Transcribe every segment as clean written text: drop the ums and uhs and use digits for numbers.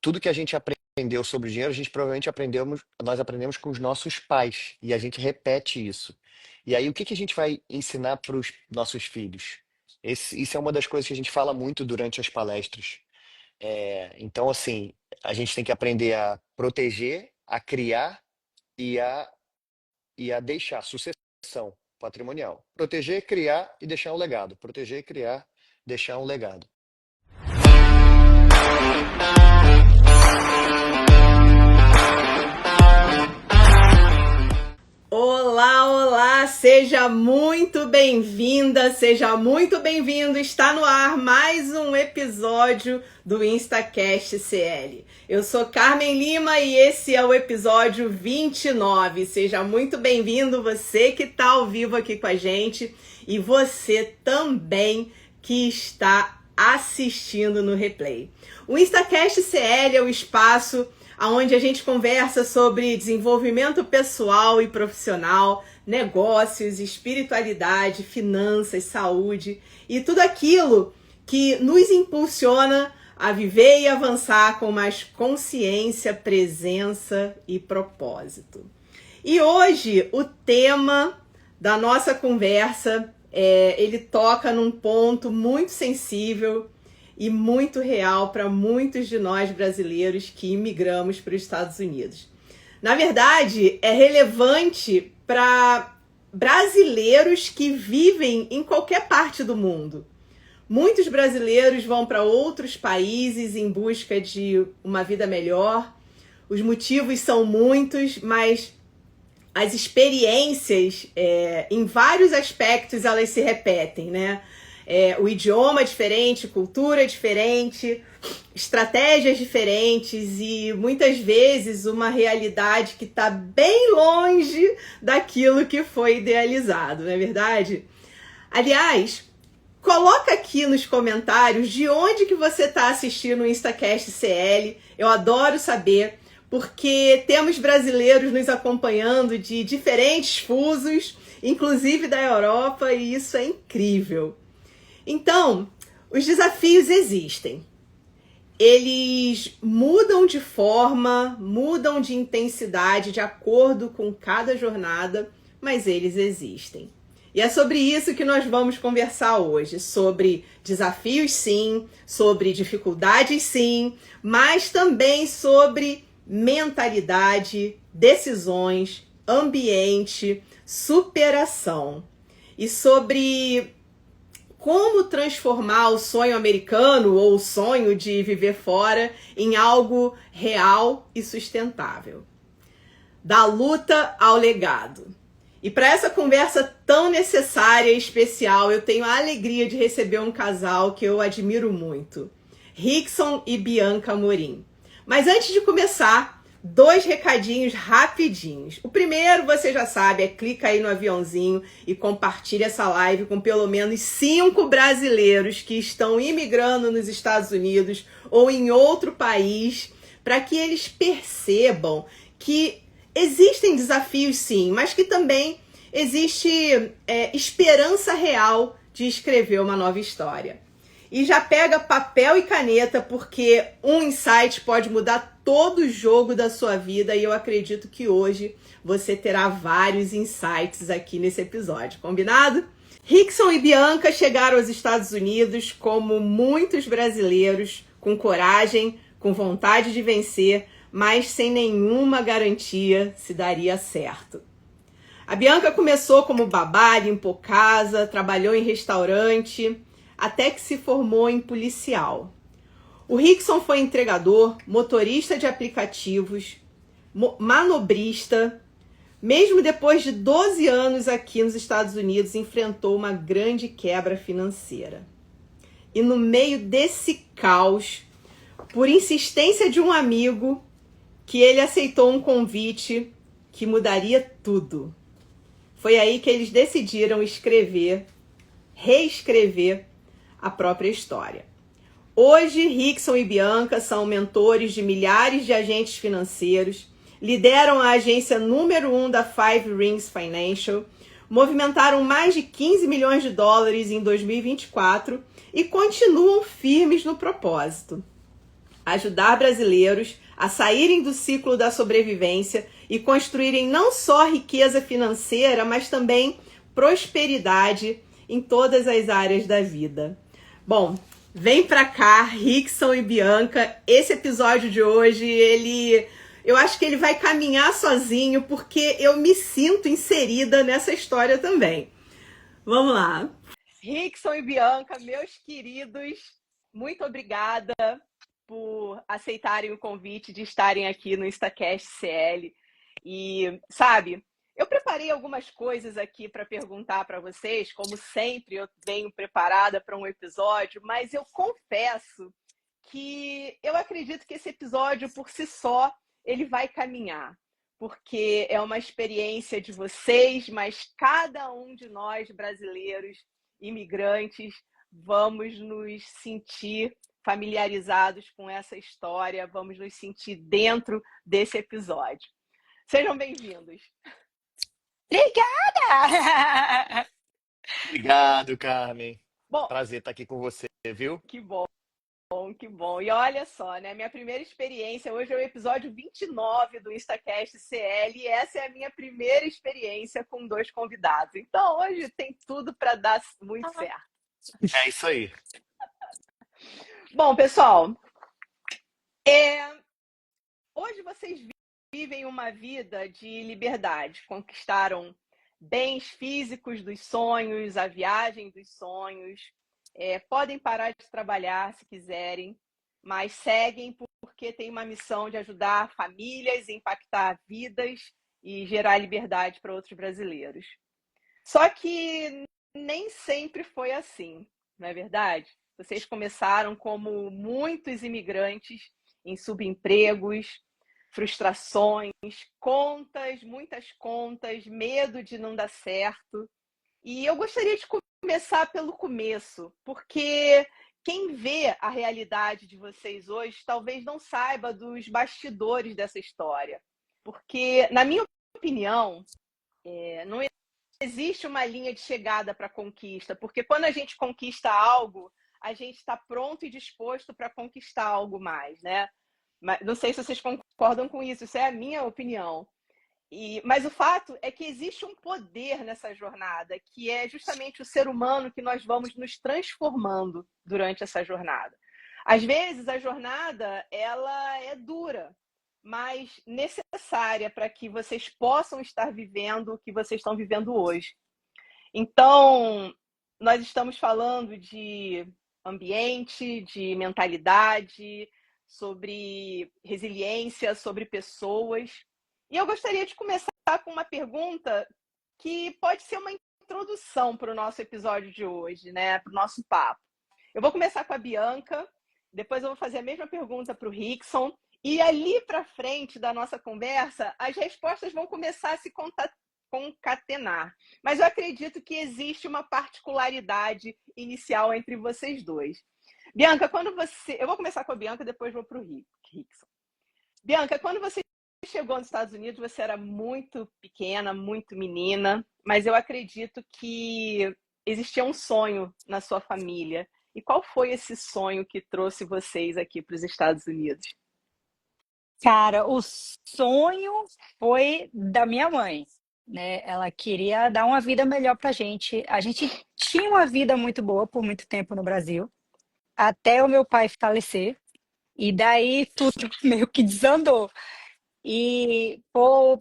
tudo que a gente aprendeu sobre dinheiro, a gente provavelmente nós aprendemos com os nossos pais e a gente repete isso. E aí, o que que a gente vai ensinar para os nossos filhos? Isso é uma das coisas que a gente fala muito durante as palestras. Então, assim, a gente tem que aprender a proteger, a criar e a deixar sucessão patrimonial. Proteger, criar e deixar um legado. Proteger, criar, deixar um legado. Olá, olá, seja muito bem-vinda, seja muito bem-vindo. Está no ar mais um episódio do InstaCast CL. Eu sou Carmen Lima e esse é o episódio 29. Seja muito bem-vindo, você que está ao vivo aqui com a gente e você também que está assistindo no replay. O InstaCast CL é o espaço onde a gente conversa sobre desenvolvimento pessoal e profissional, negócios, espiritualidade, finanças, saúde e tudo aquilo que nos impulsiona a viver e avançar com mais consciência, presença e propósito. E hoje o tema da nossa conversa ele toca num ponto muito sensível e muito real para muitos de nós brasileiros que imigramos para os Estados Unidos. Na verdade, é relevante para brasileiros que vivem em qualquer parte do mundo. Muitos brasileiros vão para outros países em busca de uma vida melhor. Os motivos são muitos, mas as experiências, em vários aspectos, elas se repetem, né? O idioma é diferente, cultura é diferente, estratégias diferentes e muitas vezes uma realidade que está bem longe daquilo que foi idealizado, não é verdade? Aliás, coloca aqui nos comentários de onde que você está assistindo o InstaCast CL, eu adoro saber, porque temos brasileiros nos acompanhando de diferentes fusos, inclusive da Europa, e isso é incrível. Então, os desafios existem. Eles mudam de forma, mudam de intensidade de acordo com cada jornada, mas eles existem. E é sobre isso que nós vamos conversar hoje, sobre desafios sim, sobre dificuldades sim, mas também sobre mentalidade, decisões, ambiente, superação e sobre como transformar o sonho americano ou o sonho de viver fora em algo real e sustentável. Da luta ao legado. E para essa conversa tão necessária e especial, eu tenho a alegria de receber um casal que eu admiro muito, Rickson e Bianca Amorim. Mas antes de começar, 2 recadinhos rapidinhos. O primeiro, você já sabe, clica aí no aviãozinho e compartilha essa live com pelo menos 5 brasileiros que estão imigrando nos Estados Unidos ou em outro país, para que eles percebam que existem desafios sim, mas que também existe esperança real de escrever uma nova história. E já pega papel e caneta, porque um insight pode mudar todo o jogo da sua vida e eu acredito que hoje você terá vários insights aqui nesse episódio, combinado? Rickson e Bianca chegaram aos Estados Unidos como muitos brasileiros, com coragem, com vontade de vencer, mas sem nenhuma garantia se daria certo. A Bianca começou como babá, limpou casa, trabalhou em restaurante, até que se formou em policial. O Rickson foi entregador, motorista de aplicativos, manobrista. Mesmo depois de 12 anos aqui nos Estados Unidos, enfrentou uma grande quebra financeira. E no meio desse caos, por insistência de um amigo, que ele aceitou um convite que mudaria tudo. Foi aí que eles decidiram reescrever a própria história. Hoje, Rickson e Bianca são mentores de milhares de agentes financeiros, lideram a agência número 1 da Five Rings Financial, movimentaram mais de 15 milhões de dólares em 2024 e continuam firmes no propósito. ajudar brasileiros a saírem do ciclo da sobrevivência e construírem não só riqueza financeira, mas também prosperidade em todas as áreas da vida. Bom, vem pra cá, Rickson e Bianca. Esse episódio de hoje, eu acho que ele vai caminhar sozinho, porque eu me sinto inserida nessa história também. Vamos lá. Rickson e Bianca, meus queridos, muito obrigada por aceitarem o convite de estarem aqui no Instacast CL. E, sabe, eu preparei algumas coisas aqui para perguntar para vocês, como sempre eu venho preparada para um episódio, mas eu confesso que eu acredito que esse episódio por si só ele vai caminhar, porque é uma experiência de vocês, mas cada um de nós brasileiros, imigrantes, vamos nos sentir familiarizados com essa história, vamos nos sentir dentro desse episódio. Sejam bem-vindos. Obrigada! Obrigado, Carmen. Bom, Prazer estar aqui com você, viu? que bom. Que bom. E olha só, né? Minha primeira experiência, hoje é o episódio 29 do Instacast CL, e essa é a minha primeira experiência com 2 convidados. Então, hoje tem tudo para dar muito certo. É isso aí. Bom, pessoal, hoje vocês vivem uma vida de liberdade, conquistaram bens físicos dos sonhos, a viagem dos sonhos, podem parar de trabalhar se quiserem, mas seguem porque tem uma missão de ajudar famílias, impactar vidas e gerar liberdade para outros brasileiros. Só que nem sempre foi assim, não é verdade? Vocês começaram como muitos imigrantes em subempregos, frustrações, contas, muitas contas, medo de não dar certo. E eu gostaria de começar pelo começo, porque quem vê a realidade de vocês hoje talvez não saiba dos bastidores dessa história. Porque, na minha opinião, não existe uma linha de chegada para a conquista, porque quando a gente conquista algo, a gente está pronto e disposto para conquistar algo mais, né? Mas não sei se vocês concordam com isso, isso é a minha opinião. Mas o fato é que existe um poder nessa jornada, que é justamente o ser humano que nós vamos nos transformando durante essa jornada. Às vezes, a jornada ela é dura, mas necessária para que vocês possam estar vivendo o que vocês estão vivendo hoje. Então, nós estamos falando de ambiente, de mentalidade, sobre resiliência, sobre pessoas. E eu gostaria de começar com uma pergunta que pode ser uma introdução para o nosso episódio de hoje, né? Para o nosso papo. Eu vou começar com a Bianca, depois eu vou fazer a mesma pergunta para o Rickson, e ali para frente da nossa conversa, as respostas vão começar a se concatenar. Mas eu acredito que existe uma particularidade inicial entre vocês dois. Bianca, eu vou começar com a Bianca, depois vou para o Rickson. Bianca, quando você chegou nos Estados Unidos, você era muito pequena, muito menina, mas eu acredito que existia um sonho na sua família. E qual foi esse sonho que trouxe vocês aqui para os Estados Unidos? Cara, o sonho foi da minha mãe, né? Ela queria dar uma vida melhor pra gente. A gente tinha uma vida muito boa por muito tempo no Brasil, até o meu pai falecer, e daí tudo meio que desandou. E por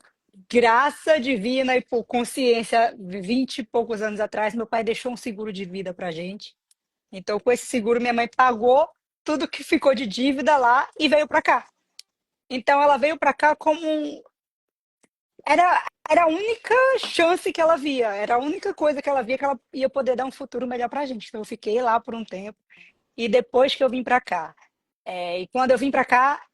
graça divina e por consciência, 20 e poucos anos atrás, meu pai deixou um seguro de vida pra gente. Então, com esse seguro, minha mãe pagou tudo que ficou de dívida lá e veio pra cá. Então, ela veio pra cá como era a única chance que ela via, era a única coisa que ela via que ela ia poder dar um futuro melhor pra gente. Então, eu fiquei lá por um tempo. E depois que eu vim pra cá, e quando eu vim pra cá,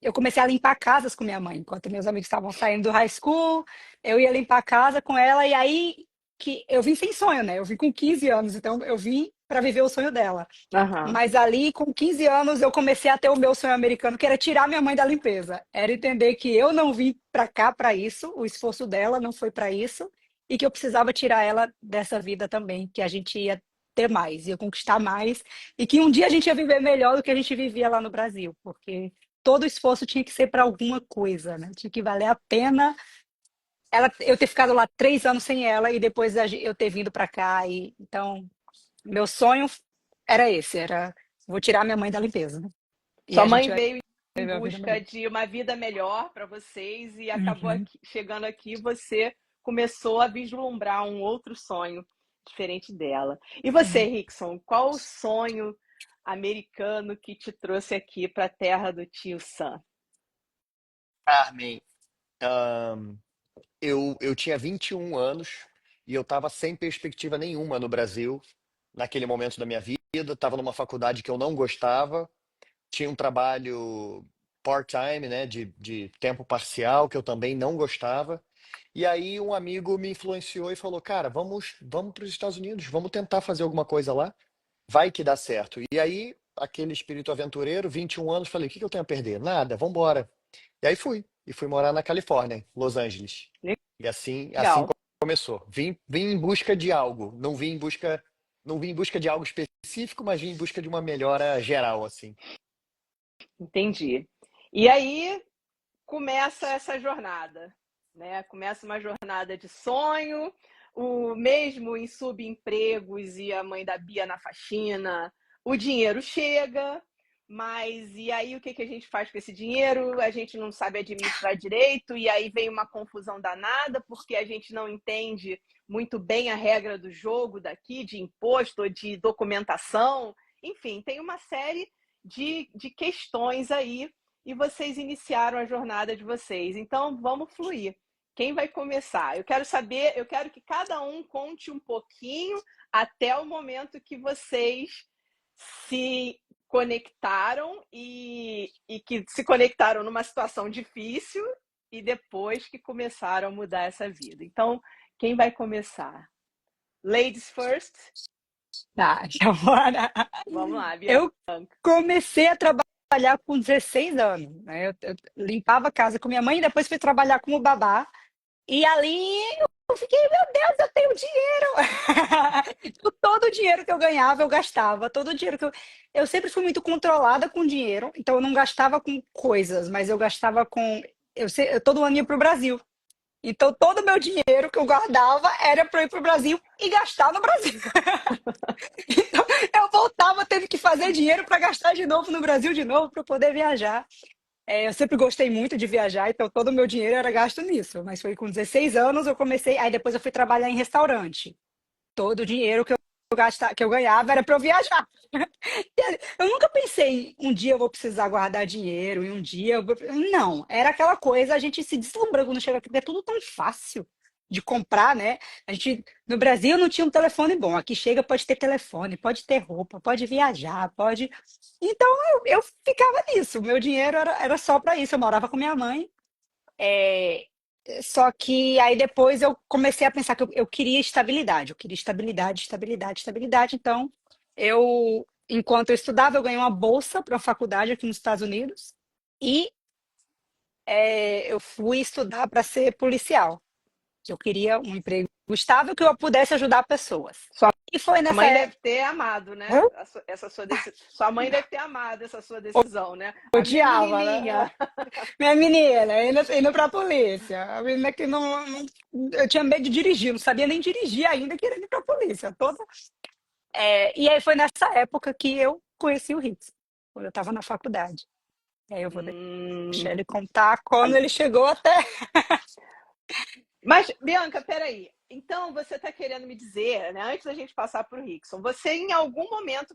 eu comecei a limpar casas com minha mãe. Enquanto meus amigos estavam saindo do high school, eu ia limpar a casa com ela. E aí que eu vim sem sonho, né? Eu vim com 15 anos, então eu vim para viver o sonho dela. Uhum. Mas ali, com 15 anos, eu comecei a ter o meu sonho americano, que era tirar minha mãe da limpeza. Era entender que eu não vim para cá para isso, o esforço dela não foi para isso, e que eu precisava tirar ela dessa vida também, que a gente ia ter mais, ia conquistar mais, e que um dia a gente ia viver melhor do que a gente vivia lá no Brasil, porque todo esforço tinha que ser para alguma coisa, né? Tinha que valer a pena eu ter ficado lá 3 anos sem ela e depois eu ter vindo para cá. Então, meu sonho era esse, era vou tirar minha mãe da limpeza, né? E Sua a gente mãe vai veio em viver uma vida busca melhor. de uma vida melhor para vocês e acabou Uhum, chegando aqui, você começou a vislumbrar um outro sonho diferente dela. E você, sim. Rickson, qual o sonho americano que te trouxe aqui para a terra do tio Sam? Carmen, ahn, eu tinha 21 anos e eu estava sem perspectiva nenhuma no Brasil, naquele momento da minha vida. Estava numa faculdade que eu não gostava, tinha um trabalho part-time, né, de tempo parcial, que eu também não gostava. E aí um amigo me influenciou e falou, cara, vamos para os Estados Unidos, vamos tentar fazer alguma coisa lá, vai que dá certo. E aí, aquele espírito aventureiro, 21 anos, falei, o que que eu tenho a perder? Nada, vamos embora. E aí fui, e fui morar na Califórnia, Los Angeles. E assim Legal, começou. Vim em busca de algo, não vim em busca de algo específico, mas vim em busca de uma melhora geral, assim. entendi. E aí começa essa jornada, né? Começa uma jornada de sonho, o mesmo em subempregos e a mãe da Bia na faxina, o dinheiro chega, mas e aí o que que a gente faz com esse dinheiro? A gente não sabe administrar direito e aí vem uma confusão danada porque a gente não entende muito bem a regra do jogo daqui, de imposto, de documentação, enfim, tem uma série de questões aí e vocês iniciaram a jornada de vocês. Então, vamos fluir. Quem vai começar? Eu quero saber, eu quero que cada um conte um pouquinho até o momento que vocês se conectaram e que se conectaram numa situação difícil e depois que começaram a mudar essa vida. Então, quem vai começar? Ladies first. Tá, então bora. Vamos lá, Bianca. Eu comecei a trabalhar com 16 anos, né? Eu limpava a casa com minha mãe e depois fui trabalhar como babá. E ali eu fiquei, meu Deus, eu tenho dinheiro! Todo o dinheiro que eu ganhava, eu gastava. Todo o dinheiro que eu sempre fui muito controlada com dinheiro, então eu não gastava com coisas, mas eu gastava com. Eu todo ano ia para o Brasil. Então todo o meu dinheiro que eu guardava era para ir para o Brasil e gastar no Brasil. Então eu voltava tendo que fazer dinheiro para gastar de novo no Brasil de novo para poder viajar. Eu sempre gostei muito de viajar, então todo o meu dinheiro era gasto nisso. Mas foi com 16 anos eu comecei, aí depois eu fui trabalhar em restaurante. Todo o dinheiro que eu ganhava era para eu viajar. Eu nunca pensei, um dia eu vou precisar guardar dinheiro, e um dia eu vou. Não, era aquela coisa, a gente se deslumbra quando chega aqui, é tudo tão fácil de comprar, né? No Brasil não tinha um telefone bom, aqui chega, pode ter telefone, pode ter roupa, pode viajar, pode. Então eu ficava nisso, meu dinheiro era só para isso, eu morava com minha mãe. é, Só que aí depois eu comecei a pensar que eu queria estabilidade, eu queria estabilidade, estabilidade, estabilidade. Então, enquanto eu estudava, eu ganhei uma bolsa para uma faculdade aqui nos Estados Unidos e eu fui estudar para ser policial. Eu queria um emprego estável que eu pudesse ajudar pessoas. Sua E foi nessa mãe deve época. ter amado, né? Eu Essa sua decisão. Sua mãe deve ter amado essa sua decisão, né? A minha odiava, né? menininha. Minha menina, indo pra polícia. A menina que eu tinha medo de dirigir, não sabia nem dirigir ainda, querendo ir pra polícia. E aí foi nessa época que eu conheci o Hits, quando eu estava na faculdade. E aí eu vou deixar Hum. ele contar quando ele chegou até. Mas, Bianca, peraí. Então, você está querendo me dizer, né, antes da gente passar para o Rickson, você em algum momento,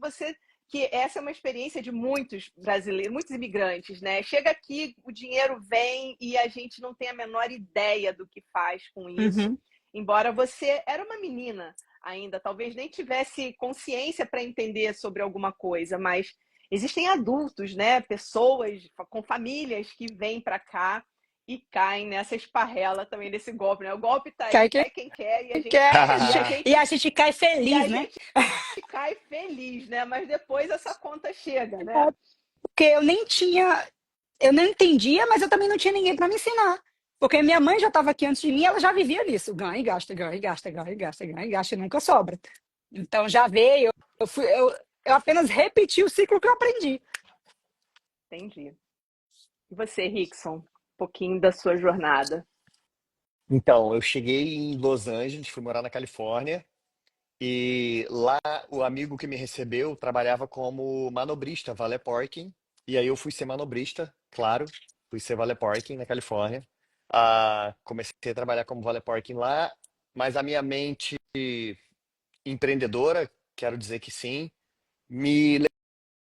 que essa é uma experiência de muitos brasileiros, muitos imigrantes, né? Chega aqui, o dinheiro vem e a gente não tem a menor ideia do que faz com isso. Uhum. Embora você era uma menina ainda, talvez nem tivesse consciência para entender sobre alguma coisa, mas existem adultos, né? Pessoas com famílias que vêm para cá e caem nessa esparrela também desse golpe, né? O golpe tá aí, Cai quem cai quem quer quer. e a E gente a gente cai e a feliz, né? gente cai feliz, né? Mas depois essa conta chega, né? Porque eu não entendia, mas eu também não tinha ninguém para me ensinar. Porque minha mãe já estava aqui antes de mim, ela já vivia nisso. Ganha e gasta, ganha e gasta, ganha e gasta, ganha e gasta, e nunca sobra. Então já veio, eu apenas repeti o ciclo que eu aprendi. Entendi. E você, Rickson? Um pouquinho da sua jornada. Então, eu cheguei em Los Angeles, fui morar na Califórnia, e lá o amigo que me recebeu trabalhava como manobrista, valet parking, e aí eu fui ser manobrista, claro, fui ser valet parking na Califórnia. Comecei a trabalhar como valet parking lá, mas a minha mente empreendedora, quero dizer que sim, me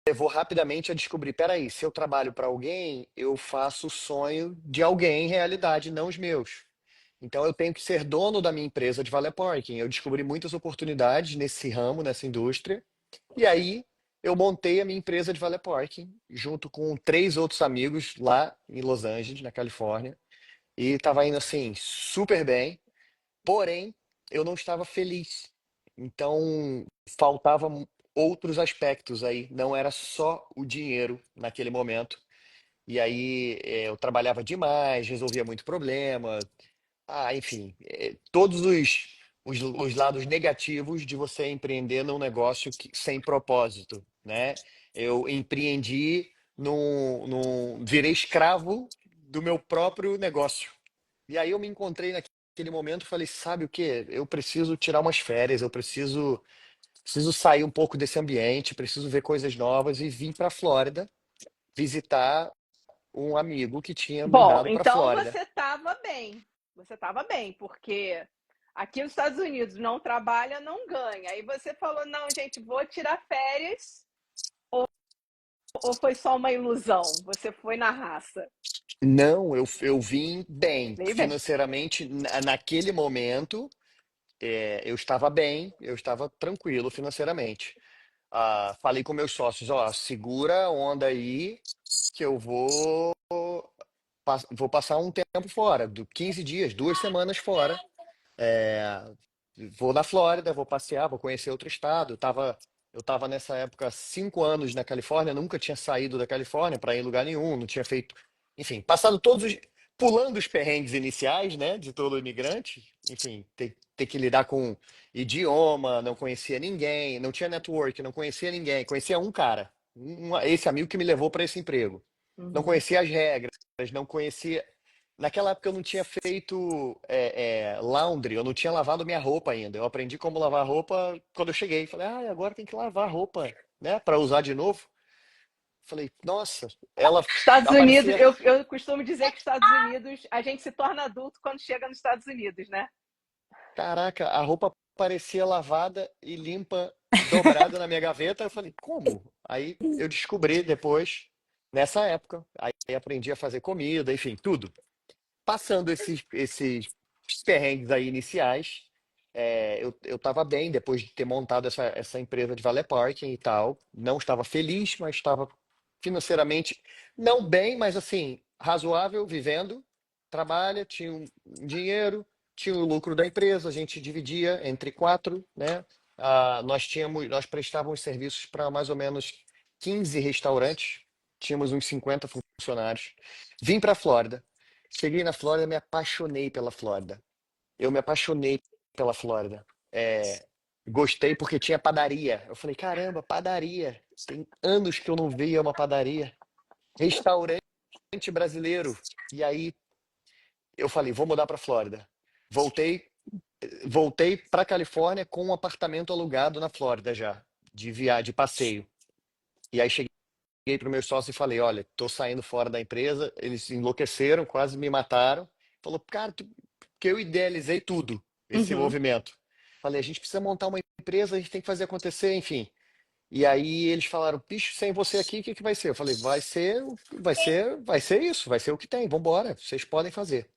levou rapidamente a descobrir, peraí, se eu trabalho para alguém, eu faço o sonho de alguém em realidade, não os meus. Então eu tenho que ser dono da minha empresa de valet parking. Eu descobri muitas oportunidades nesse ramo, nessa indústria, e aí eu montei a minha empresa de valet parking junto com três outros amigos lá em Los Angeles, na Califórnia, e estava indo assim super bem. Porém, eu não estava feliz. Então, faltavam outros aspectos aí. Não era só o dinheiro naquele momento. E aí, eu trabalhava demais, resolvia muito problema. Enfim, todos os lados negativos de você empreender num negócio sem propósito, né? Eu empreendi virei escravo do meu próprio negócio. E aí eu me encontrei naquele momento e falei, sabe o quê? Eu preciso tirar umas férias, preciso sair um pouco desse ambiente, preciso ver coisas novas e vim para a Flórida visitar um amigo que tinha Bom, mudado para a então Flórida. você estava bem. Você estava bem, porque aqui nos Estados Unidos não trabalha, não ganha. Aí você falou: não, gente, vou tirar férias. Ou foi só uma ilusão? Você foi na raça. Não, eu vim bem Veio bem. financeiramente naquele momento. Eu estava bem, eu estava tranquilo financeiramente. Falei com meus sócios, ó, segura a onda aí que eu vou passar um tempo fora, 15 dias, 2 semanas fora. É, Vou na Flórida, vou passear, vou conhecer outro estado. Eu tava nessa época 5 anos na Califórnia, nunca tinha saído da Califórnia para ir em lugar nenhum, não tinha feito, enfim, pulando os perrengues iniciais, né, de todo imigrante. Enfim, ter que lidar com idioma, não conhecia ninguém, não tinha network, não conhecia ninguém, conhecia um cara, esse amigo que me levou para esse emprego. Não Uhum. conhecia as regras, não conhecia. Naquela época eu não tinha feito laundry, eu não tinha lavado minha roupa ainda. Eu aprendi como lavar roupa quando eu cheguei. Falei, agora tem que lavar a roupa, né, para usar de novo. Falei, nossa, ela Estados Unidos, aparecia, eu costumo dizer que Estados Unidos, a gente se torna adulto quando chega nos Estados Unidos, né? caraca, a roupa parecia lavada e limpa, dobrada na minha gaveta. Eu falei, como? Aí eu descobri depois, nessa época, aí aprendi a fazer comida, enfim, tudo. Passando esses perrengues aí iniciais, eu estava bem depois de ter montado essa empresa de valet parking e tal. Não estava feliz, mas estava financeiramente não bem, mas assim, razoável, vivendo. Trabalha, tinha um dinheiro, tinha o lucro da empresa, a gente dividia entre quatro, né? Nós prestávamos serviços para mais ou menos 15 restaurantes, tínhamos uns 50 funcionários. Vim para a Flórida. Cheguei na Flórida, me apaixonei pela Flórida. Eu me apaixonei pela Flórida. Gostei porque tinha padaria. Eu falei, caramba, padaria. Tem anos que eu não via uma padaria. Restaurante brasileiro. E aí eu falei, vou mudar para Flórida. Voltei, voltei para Califórnia com um apartamento alugado na Flórida já, de passeio. E aí cheguei para o meu sócio e falei, olha, tô saindo fora da empresa. Eles enlouqueceram, quase me mataram. Falou, cara, que eu idealizei tudo, esse Uhum. movimento. Falei, a gente precisa montar uma empresa, a gente tem que fazer acontecer, enfim. E aí eles falaram, bicho, sem você aqui, o que que vai ser? Eu falei, vai ser isso, vai ser o que tem, vambora, vocês podem fazer.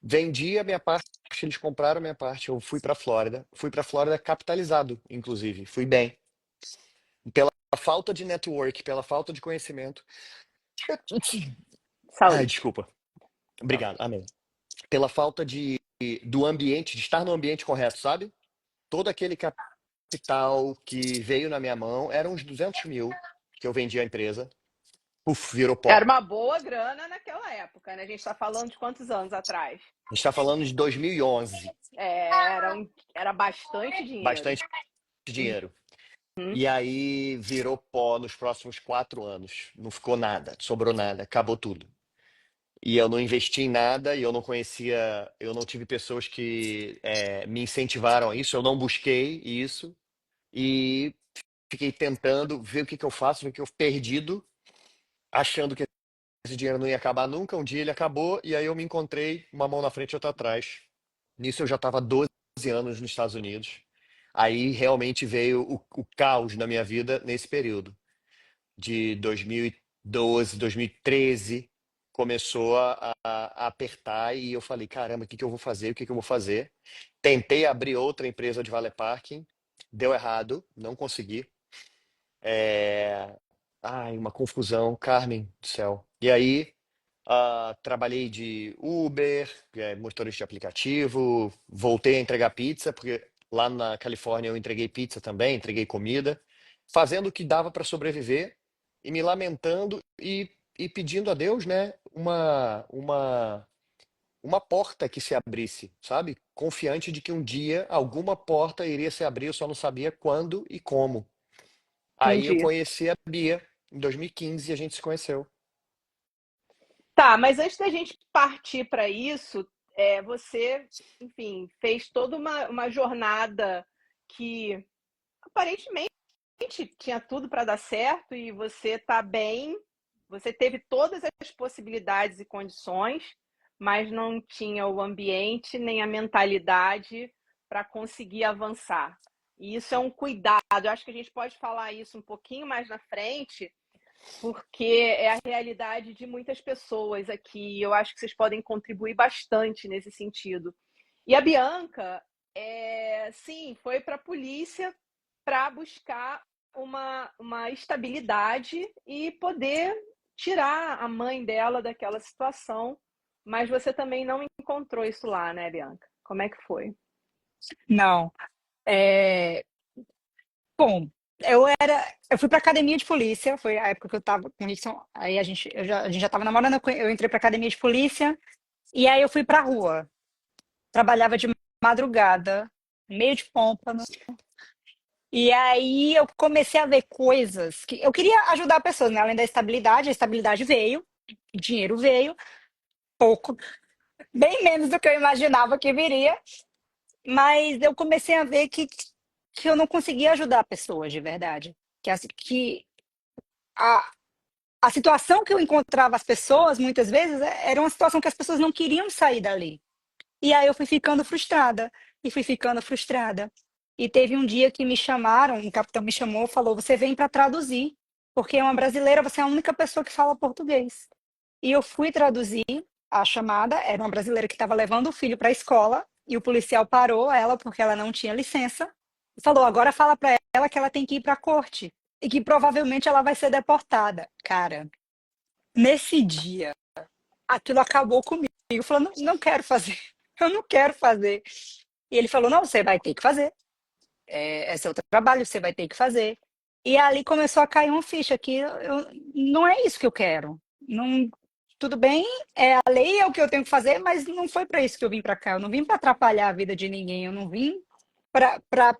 Vendi a minha parte, eles compraram a minha parte, eu fui para Flórida capitalizado, inclusive, fui bem. Pela falta de network, pela falta de conhecimento. Ai, Saúde. desculpa. Obrigado, amém. Pela falta do ambiente, de estar no ambiente correto, sabe? Todo aquele capital que veio na minha mão, eram uns 200 mil que eu vendi a empresa. Uf, virou Era pó. uma boa grana naquela época, né? A gente está falando de quantos anos atrás? A gente está falando de 2011. Era bastante dinheiro. Bastante. dinheiro. Uhum. E aí virou pó nos próximos 4 anos. Não ficou nada, sobrou nada, acabou tudo. E eu não investi em nada, e eu não conhecia, eu não tive pessoas que me incentivaram a isso, eu não busquei isso, e fiquei tentando ver o que que eu faço, ver que eu perdido, achando que esse dinheiro não ia acabar nunca. Um dia ele acabou, e aí eu me encontrei uma mão na frente e outra atrás. Nisso eu já estava 12 anos nos Estados Unidos. Aí realmente veio o caos na minha vida nesse período de 2012, 2013, começou a apertar e eu falei, caramba, o que que eu vou fazer? O que que eu vou fazer? Tentei abrir outra empresa de valet parking, deu errado, não consegui. É... Ai, uma confusão, Carmen do céu. E aí, trabalhei de Uber, motorista de aplicativo, voltei a entregar pizza, porque lá na Califórnia eu entreguei pizza também, entreguei comida, fazendo o que dava para sobreviver e me lamentando e pedindo a Deus, né, uma porta que se abrisse, sabe? Confiante de que um dia alguma porta iria se abrir, eu só não sabia quando e como. Aí eu Entendi. conheci a Bia em 2015 e a gente se conheceu. Tá, mas antes da gente partir para isso, você, enfim, fez toda uma jornada que aparentemente tinha tudo para dar certo e você está bem, você teve todas as possibilidades e condições, mas não tinha o ambiente nem a mentalidade para conseguir avançar. E isso é um cuidado. Eu acho que a gente pode falar isso um pouquinho mais na frente, porque é a realidade de muitas pessoas aqui. Eu acho que vocês podem contribuir bastante nesse sentido. E a Bianca, sim, foi para a polícia para buscar uma estabilidade e poder tirar a mãe dela daquela situação. Mas você também não encontrou isso lá, né, Bianca? Como é que foi? Não. É, bom, eu fui pra academia de polícia, foi a época que eu tava com o Rickson, aí a gente já tava namorando, eu entrei pra academia de polícia, e aí eu fui pra rua. Trabalhava de madrugada, meio de pompa, né? E aí eu comecei a ver coisas que eu queria ajudar pessoas, né? Além da estabilidade, a estabilidade veio, o dinheiro veio, pouco, bem menos do que eu imaginava que viria, mas eu comecei a ver que eu não conseguia ajudar pessoas de verdade. Que a, a situação que eu encontrava as pessoas, muitas vezes, era uma situação que as pessoas não queriam sair dali. E aí eu fui ficando frustrada, e fui ficando frustrada. E teve um dia que me chamaram, um capitão me chamou, falou: "Você vem para traduzir, porque é uma brasileira, você é a única pessoa que fala português". E eu fui traduzir a chamada, era uma brasileira que estava levando o filho para a escola, e o policial parou ela porque ela não tinha licença, e falou: "Agora fala para ela que ela tem que ir para a corte e que provavelmente ela vai ser deportada". Cara, nesse dia, aquilo acabou comigo. Eu falei: "Não, não quero fazer. Eu não quero fazer". E ele falou: "Não, você vai ter que fazer. É seu trabalho, você vai ter que fazer". E ali começou a cair uma ficha que não é isso que eu quero. Não, tudo bem, a lei é o que eu tenho que fazer, mas não foi para isso que eu vim para cá. Eu não vim para atrapalhar a vida de ninguém. Eu não vim para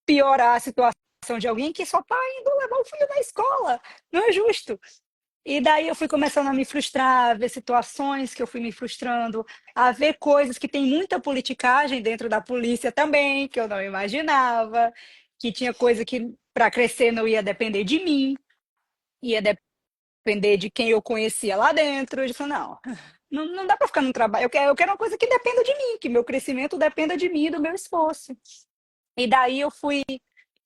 piorar a situação de alguém que só está indo levar o filho na escola. Não é justo. E daí eu fui começando a me frustrar, a ver situações que eu fui me frustrando, a ver coisas que tem muita politicagem dentro da polícia também, que eu não imaginava, que tinha coisa que para crescer não ia depender de mim, ia depender de quem eu conhecia lá dentro. Eu falei, não, não dá para ficar no trabalho. Eu quero uma coisa que dependa de mim, que meu crescimento dependa de mim e do meu esforço. E daí eu fui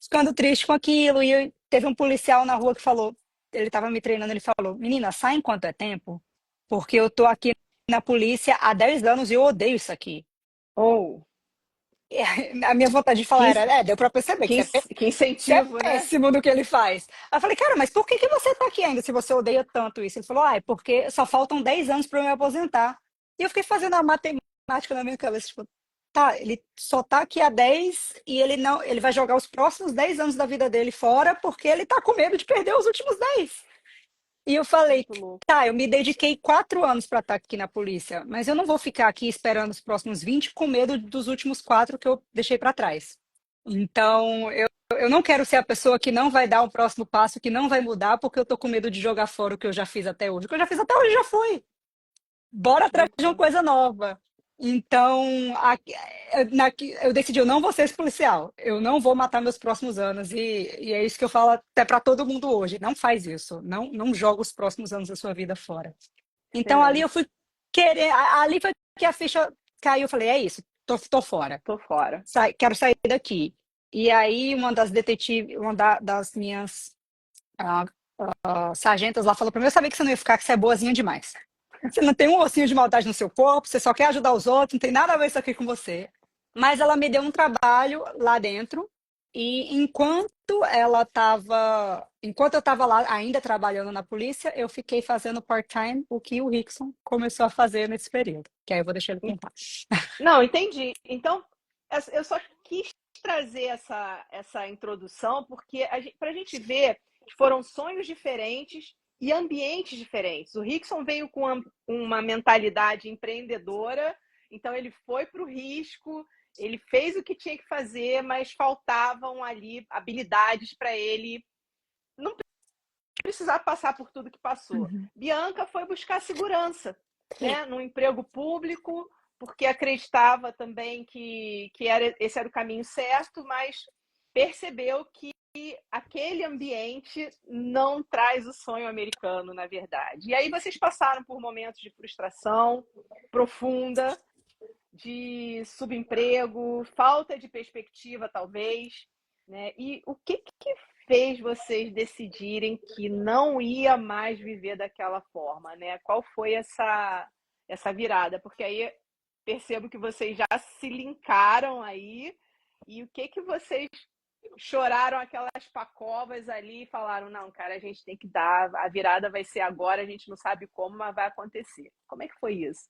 ficando triste com aquilo. E teve um policial na rua que falou, ele estava me treinando, ele falou: "Menina, sai enquanto é tempo, porque eu tô aqui na polícia há 10 anos e eu odeio isso aqui". Ou A minha vontade de falar que, era, deu para perceber que que, que você é incentivo, né? péssimo no que ele faz. Aí eu falei: "Cara, mas por que que você tá aqui ainda se você odeia tanto isso?". Ele falou: "Ah, é porque só faltam 10 anos para eu me aposentar". E eu fiquei fazendo a matemática na minha cabeça, tipo, tá, ele só tá aqui há 10 e ele não, ele vai jogar os próximos 10 anos da vida dele fora porque ele tá com medo de perder os últimos 10. E eu falei: Muito louco. "Tá, eu me dediquei 4 anos para estar aqui na polícia, mas eu não vou ficar aqui esperando os próximos 20 com medo dos últimos 4 que eu deixei para trás". Então, Eu não quero ser a pessoa que não vai dar o próximo passo, que não vai mudar, porque eu tô com medo de jogar fora o que eu já fiz até hoje. O que eu já fiz até hoje já foi. Bora atrás de uma Uhum. coisa nova. Então, eu decidi, eu não vou ser esse policial. Eu não vou matar meus próximos anos. E é isso que eu falo até para todo mundo hoje. Não faz isso. Não, não joga os próximos anos da sua vida fora. Então, ali eu Excelente. fui ali foi que a ficha caiu. Eu falei, é isso, tô fora. Tô fora. Quero sair daqui. E aí, uma das detetives, das minhas ah, sargentas lá falou pra mim, eu sabia que você não ia ficar, que você é boazinha demais. Você não tem um ossinho de maldade no seu corpo, você só quer ajudar os outros, não tem nada a ver isso aqui com você. Mas ela me deu um trabalho lá dentro, e enquanto eu estava lá ainda trabalhando na polícia, eu fiquei fazendo part-time o que o Rickson começou a fazer nesse período. Que aí eu vou deixar ele contar. Não, entendi. Então, eu só quis trazer essa introdução porque para a gente ver que foram sonhos diferentes e ambientes diferentes. O Rickson veio com uma mentalidade empreendedora, então ele foi para o risco, ele fez o que tinha que fazer, mas faltavam ali habilidades para ele não precisar passar por tudo que passou. Uhum. Bianca foi buscar segurança, né, no emprego público, porque acreditava também que esse era o caminho certo, mas percebeu que aquele ambiente não traz o sonho americano, na verdade. E aí vocês passaram por momentos de frustração profunda, de subemprego, falta de perspectiva, talvez, né? E o que fez vocês decidirem que não ia mais viver daquela forma, né? Qual foi essa virada? Porque aí percebo que vocês já se linkaram aí e o que vocês choraram aquelas pacovas ali e falaram, não, cara, a gente tem que dar, a virada vai ser agora, a gente não sabe como, mas vai acontecer. Como é que foi isso?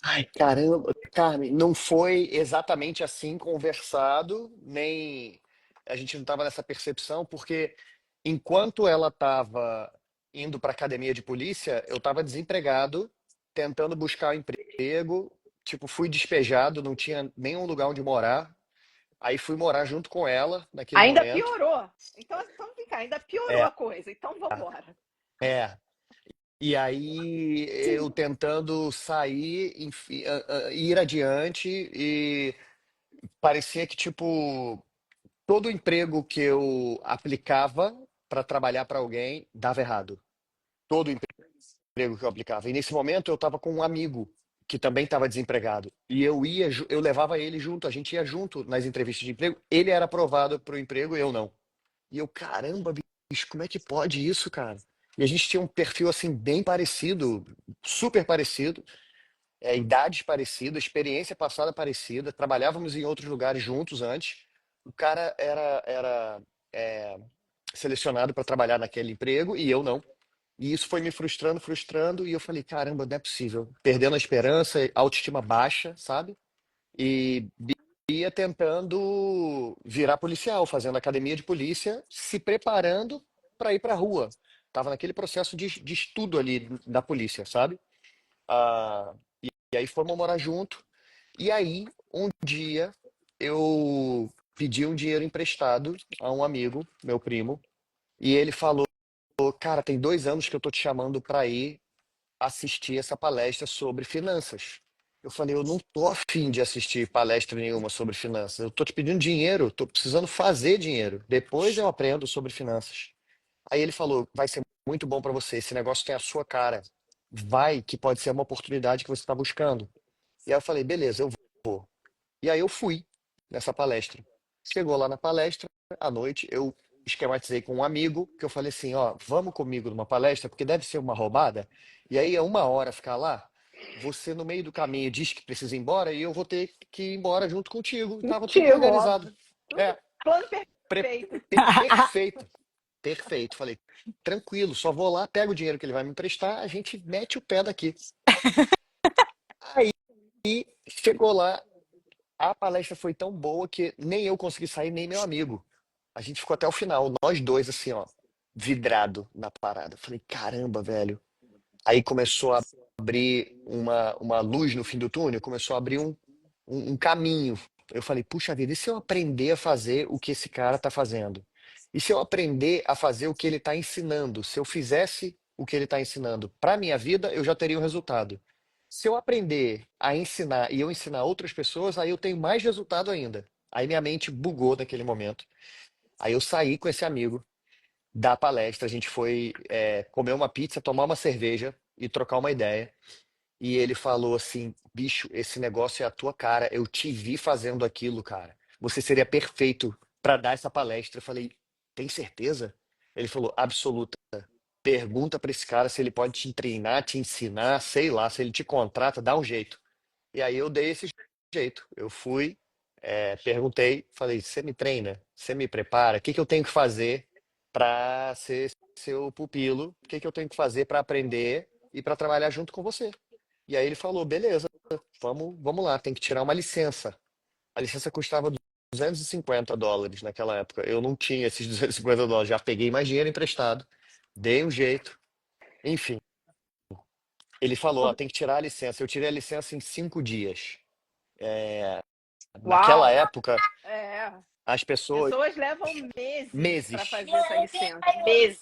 Ai, caramba, Carmen, não foi exatamente assim conversado, nem a gente não estava nessa percepção, porque enquanto ela estava indo para a academia de polícia, eu estava desempregado, tentando buscar um emprego, tipo, fui despejado, não tinha nenhum lugar onde morar, aí fui morar junto com ela naquele Ainda momento. piorou. Então vem cá, ainda piorou É, a coisa. Então vamos embora. é. E aí eu tentando sair, ir adiante e parecia que, tipo, todo emprego que eu aplicava para trabalhar para alguém dava errado. Todo emprego que eu aplicava. E nesse momento eu estava com um amigo que também estava desempregado. E eu levava ele junto, a gente ia junto nas entrevistas de emprego. Ele era aprovado para o emprego, eu não. E eu, caramba, bicho, como é que pode isso, cara? E a gente tinha um perfil assim bem parecido, super parecido, idades parecidas, experiência passada parecida, trabalhávamos em outros lugares juntos antes. O cara era é, selecionado para trabalhar naquele emprego e eu não. E isso foi me frustrando, frustrando, e eu falei, caramba, não é possível. Perdendo a esperança, autoestima baixa, sabe? E ia tentando virar policial, fazendo academia de polícia, se preparando para ir para a rua. Tava naquele processo de estudo ali da polícia, sabe? Ah, e aí fomos morar junto. E aí, um dia, eu pedi um dinheiro emprestado a um amigo, meu primo, e ele falou, cara, tem 2 anos que eu tô te chamando para ir assistir essa palestra sobre finanças. Eu falei, eu não tô afim de assistir palestra nenhuma sobre finanças. Eu tô te pedindo dinheiro, tô precisando fazer dinheiro. Depois eu aprendo sobre finanças. Aí ele falou, vai ser muito bom para você, esse negócio tem a sua cara. Vai, que pode ser uma oportunidade que você está buscando. E aí eu falei, beleza, eu vou. E aí eu fui nessa palestra. Chegou lá na palestra, à noite, eu esquematizei com um amigo, que eu falei assim, ó, vamos comigo numa palestra, porque deve ser uma roubada. E aí é 1 hora ficar lá, você no meio do caminho diz que precisa ir embora e eu vou ter que ir embora junto contigo. E tava tudo Contigo, organizado. óbvio. Tudo É, plano pre- perfeito. perfeito, perfeito. Falei, tranquilo, só vou lá, pego o dinheiro que ele vai me emprestar, a gente mete o pé daqui. Aí chegou lá, a palestra foi tão boa que nem eu consegui sair, nem meu amigo. A gente ficou até o final, nós dois, assim, ó, vidrado na parada. Falei, caramba, velho. Aí começou a abrir uma luz no fim do túnel, começou a abrir um caminho. Eu falei, puxa vida, e se eu aprender a fazer o que esse cara está fazendo? E se eu aprender a fazer o que ele está ensinando? Se eu fizesse o que ele está ensinando para minha vida, eu já teria um resultado. Se eu aprender a ensinar e eu ensinar outras pessoas, aí eu tenho mais resultado ainda. Aí minha mente bugou naquele momento. Aí eu saí com esse amigo da palestra, a gente foi comer uma pizza, tomar uma cerveja e trocar uma ideia. E ele falou assim: bicho, esse negócio é a tua cara. Eu te vi fazendo aquilo, cara. Você seria perfeito para dar essa palestra. Eu falei: tem certeza? Ele falou: absoluta. Pergunta para esse cara se ele pode te treinar, te ensinar, sei lá, se ele te contrata, dá um jeito. E aí eu dei esse jeito. Eu fui, perguntei, falei: você me treina? Você me prepara? O que que eu tenho que fazer para ser seu pupilo? O que que eu tenho que fazer para aprender e para trabalhar junto com você? E aí ele falou: beleza, vamos lá, tem que tirar uma licença. A licença custava US$ 250 naquela época. Eu não tinha esses US$ 250, já peguei mais dinheiro emprestado, dei um jeito. Enfim, ele falou: ó, tem que tirar a licença. Eu tirei a licença em 5 dias. Naquela Uau! época, É. as pessoas. Pessoas levam meses para Meses. fazer essa licença. Meses.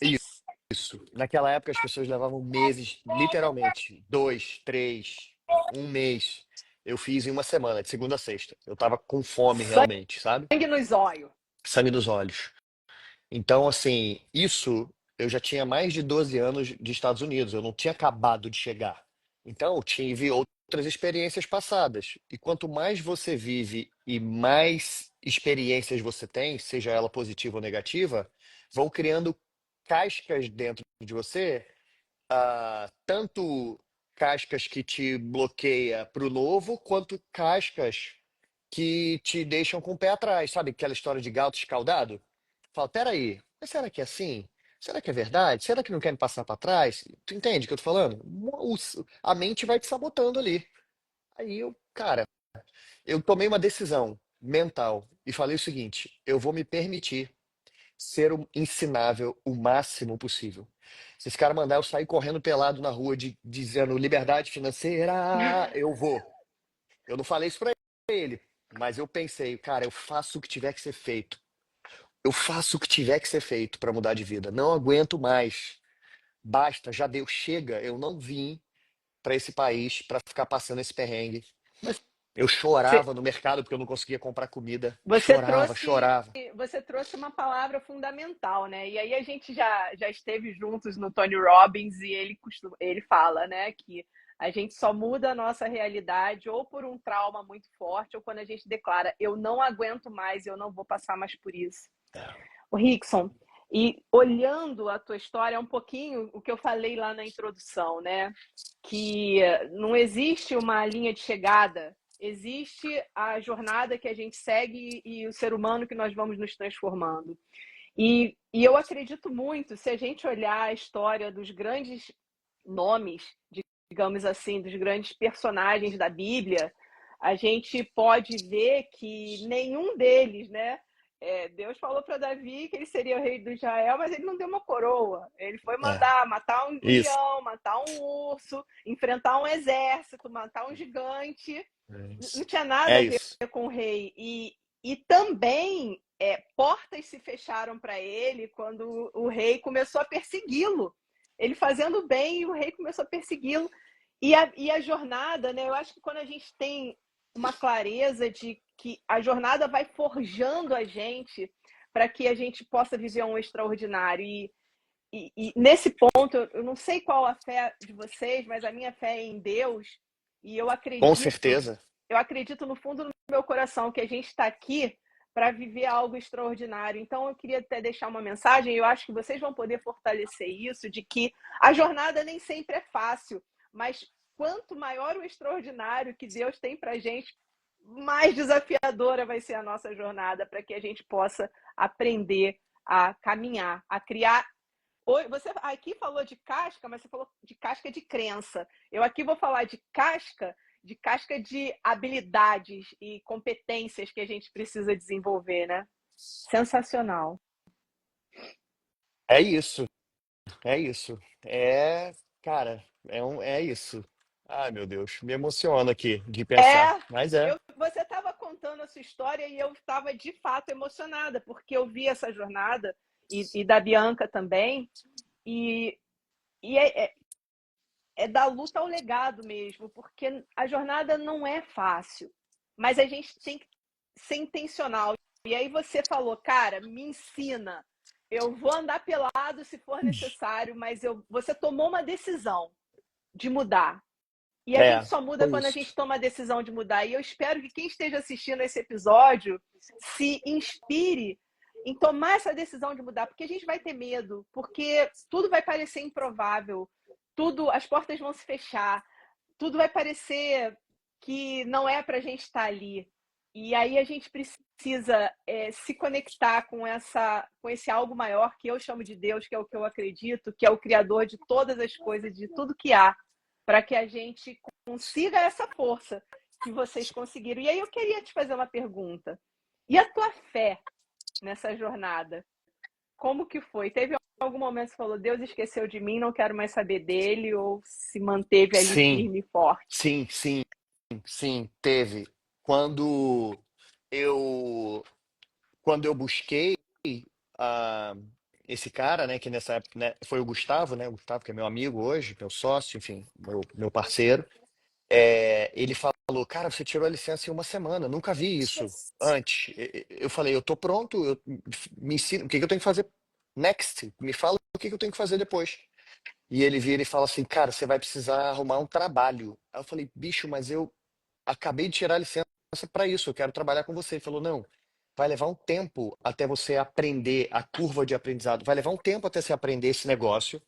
Isso. Naquela época, as pessoas levavam meses, literalmente, 2, 3, um mês. Eu fiz em uma semana, de segunda a sexta. Eu tava com fome realmente, sabe? Sangue nos olhos. Sangue nos olhos. Então, assim, isso eu já tinha mais de 12 anos de Estados Unidos, eu não tinha acabado de chegar. Então, eu tive outras experiências passadas. E quanto mais você vive e mais experiências você tem, seja ela positiva ou negativa, vão criando cascas dentro de você, tanto cascas que te bloqueia para o novo, quanto cascas que te deixam com o pé atrás, sabe? Aquela história de gato escaldado. Fala, peraí, mas será que é assim? Será que é verdade? Será que não quer me passar para trás? Tu entende o que eu tô falando? A mente vai te sabotando ali. Aí eu, cara, eu tomei uma decisão mental e falei o seguinte: eu vou me permitir ser ensinável o máximo possível. Se esse cara mandar eu sair correndo pelado na rua dizendo liberdade financeira, eu vou. Eu não falei isso pra ele, mas eu pensei, cara, eu faço o que tiver que ser feito. Eu faço o que tiver que ser feito para mudar de vida. Não aguento mais. Basta, já deu, chega. Eu não vim para esse país para ficar passando esse perrengue. Eu Você, chorava no mercado porque eu não conseguia comprar comida. você Chorava, trouxe, chorava. você trouxe uma palavra fundamental, né? E aí a gente já esteve juntos no Tony Robbins e ele fala, né, que a gente só muda a nossa realidade ou por um trauma muito forte ou quando a gente declara eu não aguento mais, eu não vou passar mais por isso. O Rickson, e olhando a tua história, é um pouquinho o que eu falei lá na introdução, né? Que não existe uma linha de chegada, existe a jornada que a gente segue e o ser humano que nós vamos nos transformando. E eu acredito muito, se a gente olhar a história dos grandes nomes, digamos assim, dos grandes personagens da Bíblia, a gente pode ver que nenhum deles, né? Deus falou para Davi que ele seria o rei de Israel, mas ele não deu uma coroa. Ele foi É, mandar matar um isso. leão, matar um urso, enfrentar um exército, matar um gigante. É Não isso. tinha nada É a ver isso. com o rei. E também portas se fecharam para ele quando o rei começou a persegui-lo. Ele fazendo bem e o rei começou a persegui-lo. E a jornada, né? Eu acho que quando a gente tem uma clareza de que a jornada vai forjando a gente para que a gente possa viver um extraordinário. E nesse ponto, eu não sei qual a fé de vocês, mas a minha fé é em Deus. E Com certeza. eu acredito no fundo do meu coração que a gente está aqui para viver algo extraordinário. Então, eu queria até deixar uma mensagem, e eu acho que vocês vão poder fortalecer isso, de que a jornada nem sempre é fácil, mas quanto maior o extraordinário que Deus tem para a gente, mais desafiadora vai ser a nossa jornada, para que a gente possa aprender a caminhar, a criar. Você aqui falou de casca, mas você falou de casca de crença. Eu aqui vou falar de casca de habilidades e competências que a gente precisa desenvolver, né? Sensacional. É isso. É isso. Cara, é isso. Ai, meu Deus, me emociona aqui de pensar. É, Mas é. você estava contando a sua história e eu estava de fato emocionada, porque eu vi essa jornada, e da Bianca também, e, e é da luta ao legado mesmo, porque a jornada não é fácil, mas a gente tem que ser intencional. E aí você falou, cara, me ensina. Eu vou andar pelado se for necessário, mas você tomou uma decisão de mudar. E a gente É, só muda foi quando a isso. gente toma a decisão de mudar. E eu espero que quem esteja assistindo esse episódio se inspire em tomar essa decisão de mudar, porque a gente vai ter medo, porque tudo vai parecer improvável, tudo, as portas vão se fechar, tudo vai parecer que não é para a gente estar ali. E aí a gente precisa se conectar com esse algo maior que eu chamo de Deus, que é o que eu acredito, que é o criador de todas as coisas, de tudo que há, para que a gente consiga essa força que vocês conseguiram. E aí eu queria te fazer uma pergunta. E a tua fé nessa jornada? Como que foi? Teve algum momento que você falou, Deus esqueceu de mim, não quero mais saber dele, ou se manteve ali Sim, firme e forte? sim, sim, sim, teve. Quando eu quando eu busquei ah, esse cara, né, que nessa época, né, foi o Gustavo, né, o Gustavo que é meu amigo hoje, meu sócio, enfim, meu parceiro, ele falou, cara, você tirou a licença em uma semana, nunca vi isso antes. Eu falei, eu tô pronto, me ensina, o que que eu tenho que fazer next? Me fala o que que eu tenho que fazer depois. E ele vira e fala assim, cara, você vai precisar arrumar um trabalho. Aí eu falei, bicho, mas eu acabei de tirar a licença para isso, eu quero trabalhar com você. Ele falou, não, vai levar um tempo até você aprender a curva de aprendizado, vai levar um tempo até você aprender esse negócio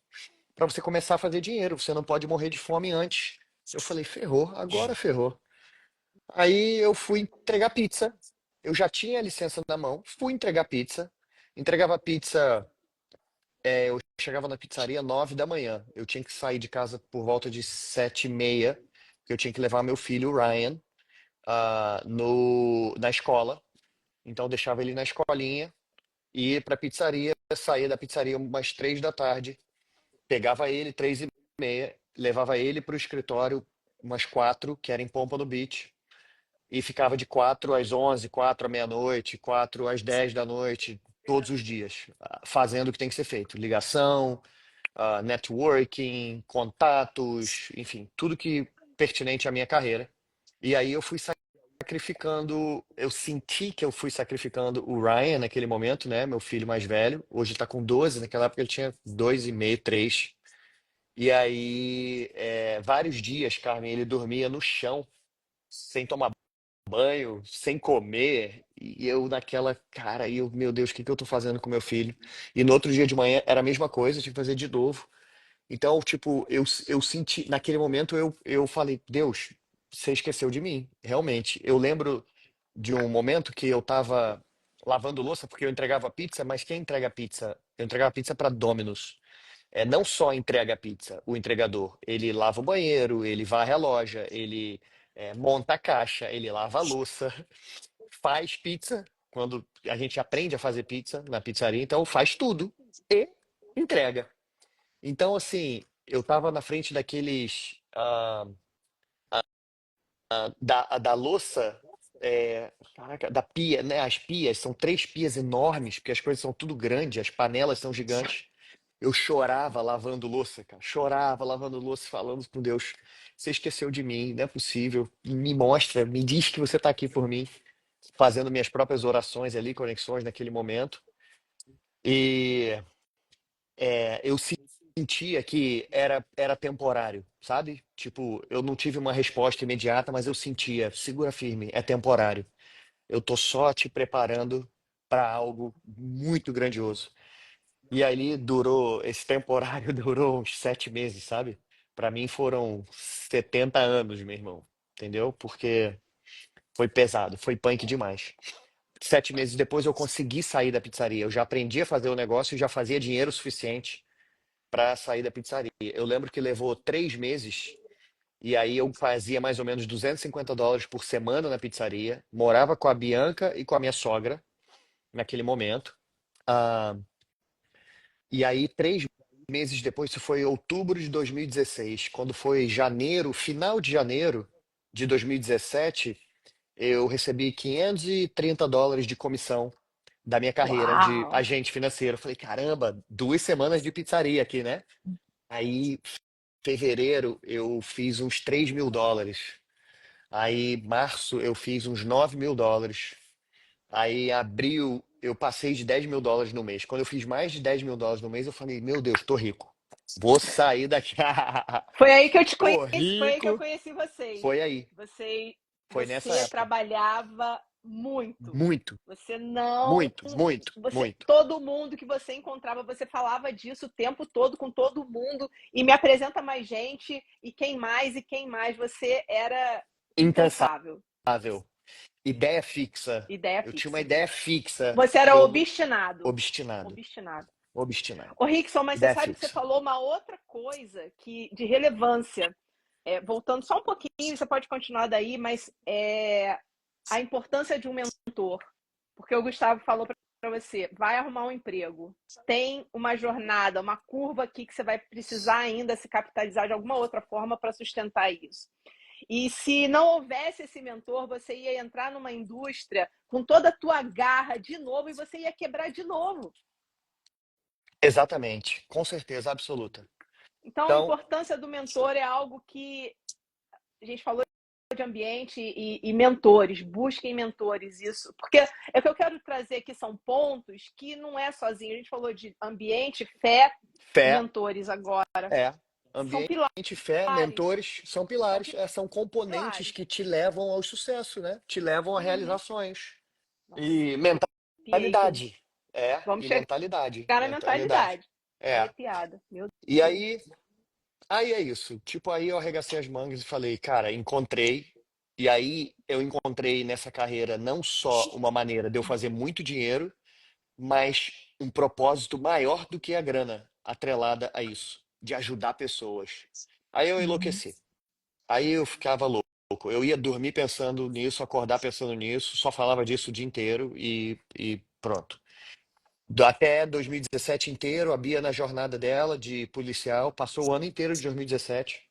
para você começar a fazer dinheiro, você não pode morrer de fome antes. Eu falei, ferrou, agora ferrou. Aí eu fui entregar pizza, eu já tinha a licença na mão, fui entregar pizza, entregava pizza, eu chegava na pizzaria 9 da manhã, eu tinha que sair de casa por volta de 7h30, porque eu tinha que levar meu filho, o Ryan, na escola. Então eu deixava ele na escolinha, ia pra pizzaria, saía da pizzaria umas 3 da tarde, pegava ele 3h30, levava ele pro escritório umas 4, que era em Pompano Beach, e ficava de 4 às 11, 4 à meia-noite, 4 às 10 da noite, todos os dias, fazendo o que tem que ser feito. Ligação, networking, contatos, enfim, tudo que pertinente à minha carreira. E aí eu fui sacrificando, eu senti que eu fui sacrificando o Ryan naquele momento, né? Meu filho mais velho. Hoje tá com 12, naquela época ele tinha 2,5, 3. E aí, vários dias, Carmen, ele dormia no chão, sem tomar banho, sem comer. E eu naquela, cara, meu Deus, o que que eu tô fazendo com meu filho? E no outro dia de manhã era a mesma coisa, eu tinha que fazer de novo. Então, tipo, eu senti, naquele momento eu falei, Deus, você esqueceu de mim, realmente. Eu lembro de um momento que eu tava lavando louça, porque eu entregava pizza, mas quem entrega pizza? Eu entregava pizza para Domino's. Não só entrega a pizza, o entregador, ele lava o banheiro, ele varre a loja, ele monta a caixa, ele lava a louça, faz pizza, quando a gente aprende a fazer pizza na pizzaria, então faz tudo e entrega. Então, assim, eu tava na frente daqueles. Da louça. Caraca, da pia, né? As pias são 3 pias enormes, porque as coisas são tudo grande, as panelas são gigantes. Eu chorava lavando louça, cara. Chorava lavando louça, falando com Deus. Você esqueceu de mim, não é possível. Me mostra, me diz que você tá aqui por mim, fazendo minhas próprias orações ali, conexões naquele momento. E eu sentia que era temporário, sabe? Tipo, eu não tive uma resposta imediata, mas eu sentia, segura firme, é temporário. Eu tô só te preparando para algo muito grandioso. E aí esse temporário durou uns 7 meses, sabe? Para mim foram 70 anos, meu irmão. Entendeu? Porque foi pesado, foi punk demais. 7 meses depois eu consegui sair da pizzaria. Eu já aprendi a fazer o negócio e já fazia dinheiro suficiente para sair da pizzaria. Eu lembro que levou 3 meses e aí eu fazia mais ou menos US$ 250 por semana na pizzaria. Morava com a Bianca e com a minha sogra naquele momento. Ah, e aí, 3 meses depois, isso foi outubro de 2016. Quando foi janeiro, final de janeiro de 2017, eu recebi US$ 530 de comissão da minha carreira de Uau! agente financeiro. Eu falei, caramba, 2 semanas de pizzaria aqui, né? Aí, fevereiro, eu fiz uns US$ 3.000. Aí, março, eu fiz uns US$ 9.000. Aí, abril, eu passei de US$ 10.000 no mês. Quando eu fiz mais de US$ 10.000 no mês, eu falei, meu Deus, tô rico. Vou sair daqui. Foi aí que eu te Tô conheci, foi aí que eu rico. conheci vocês. Foi aí. Você, Foi nessa você época. trabalhava muito. Muito, Você não, muito, muito, você, muito. todo mundo que você encontrava, você falava disso o tempo todo com todo mundo e me apresenta mais gente e quem mais. Você era incansável, Incansável. Ideia fixa. ideia Eu tinha uma fixa. ideia fixa Você que era eu obstinado, obstinado, obstinado. obstinado. Ô, Rickson, mas você Ideia sabe que você fixa. falou uma outra coisa que de relevância. Voltando só um pouquinho, você pode continuar daí, mas a importância de um mentor. Porque o Gustavo falou para você, vai arrumar um emprego, tem uma jornada, uma curva aqui que você vai precisar ainda se capitalizar de alguma outra forma para sustentar isso. E se não houvesse esse mentor, você ia entrar numa indústria com toda a tua garra de novo e você ia quebrar de novo. Exatamente, com certeza absoluta. Então, a Então, importância do mentor é algo que a gente falou de ambiente e mentores, busquem mentores, isso. Porque é o que eu quero trazer aqui são pontos que não é sozinho. A gente falou de ambiente, fé e fé mentores agora. é São ambiente, fé, pilares. mentores são São pilares, são componentes pilares. que te levam ao sucesso, né? Te levam a Uhum. realizações. Nossa, E arrepiei aqui. mentalidade. Vamos E chegar mentalidade. na Mentalidade. mentalidade. Tô É. arrepiada. Meu E Deus. aí é isso. Tipo, aí eu arregacei as mangas e falei, cara, encontrei. E aí eu encontrei nessa carreira não só uma maneira de eu fazer muito dinheiro, mas um propósito maior do que a grana atrelada a isso, de ajudar pessoas. Aí eu Uhum. enlouqueci. Aí eu ficava louco. Eu ia dormir pensando nisso, acordar pensando nisso, só falava disso o dia inteiro e pronto. Até 2017 inteiro, a Bia na jornada dela de policial, passou o ano inteiro de 2017,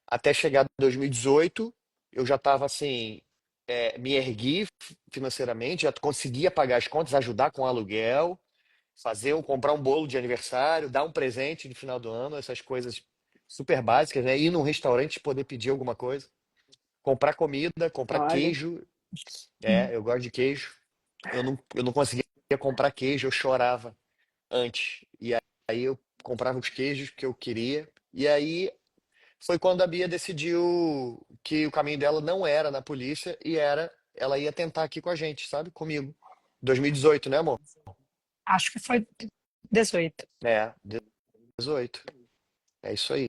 até chegar em 2018, eu já estava assim, me ergui financeiramente, já conseguia pagar as contas, ajudar com aluguel, comprar um bolo de aniversário, dar um presente no final do ano, essas coisas super básicas, né? Ir num restaurante, poder pedir alguma coisa, comprar comida, comprar Olha, queijo, eu gosto de queijo. Eu não conseguia comprar queijo, eu chorava antes. E aí eu comprava os queijos que eu queria. E aí foi quando a Bia decidiu que o caminho dela não era na polícia e ela ia tentar aqui com a gente, sabe? Comigo. 2018, né, amor? Acho que foi 18. É, 18. É isso aí.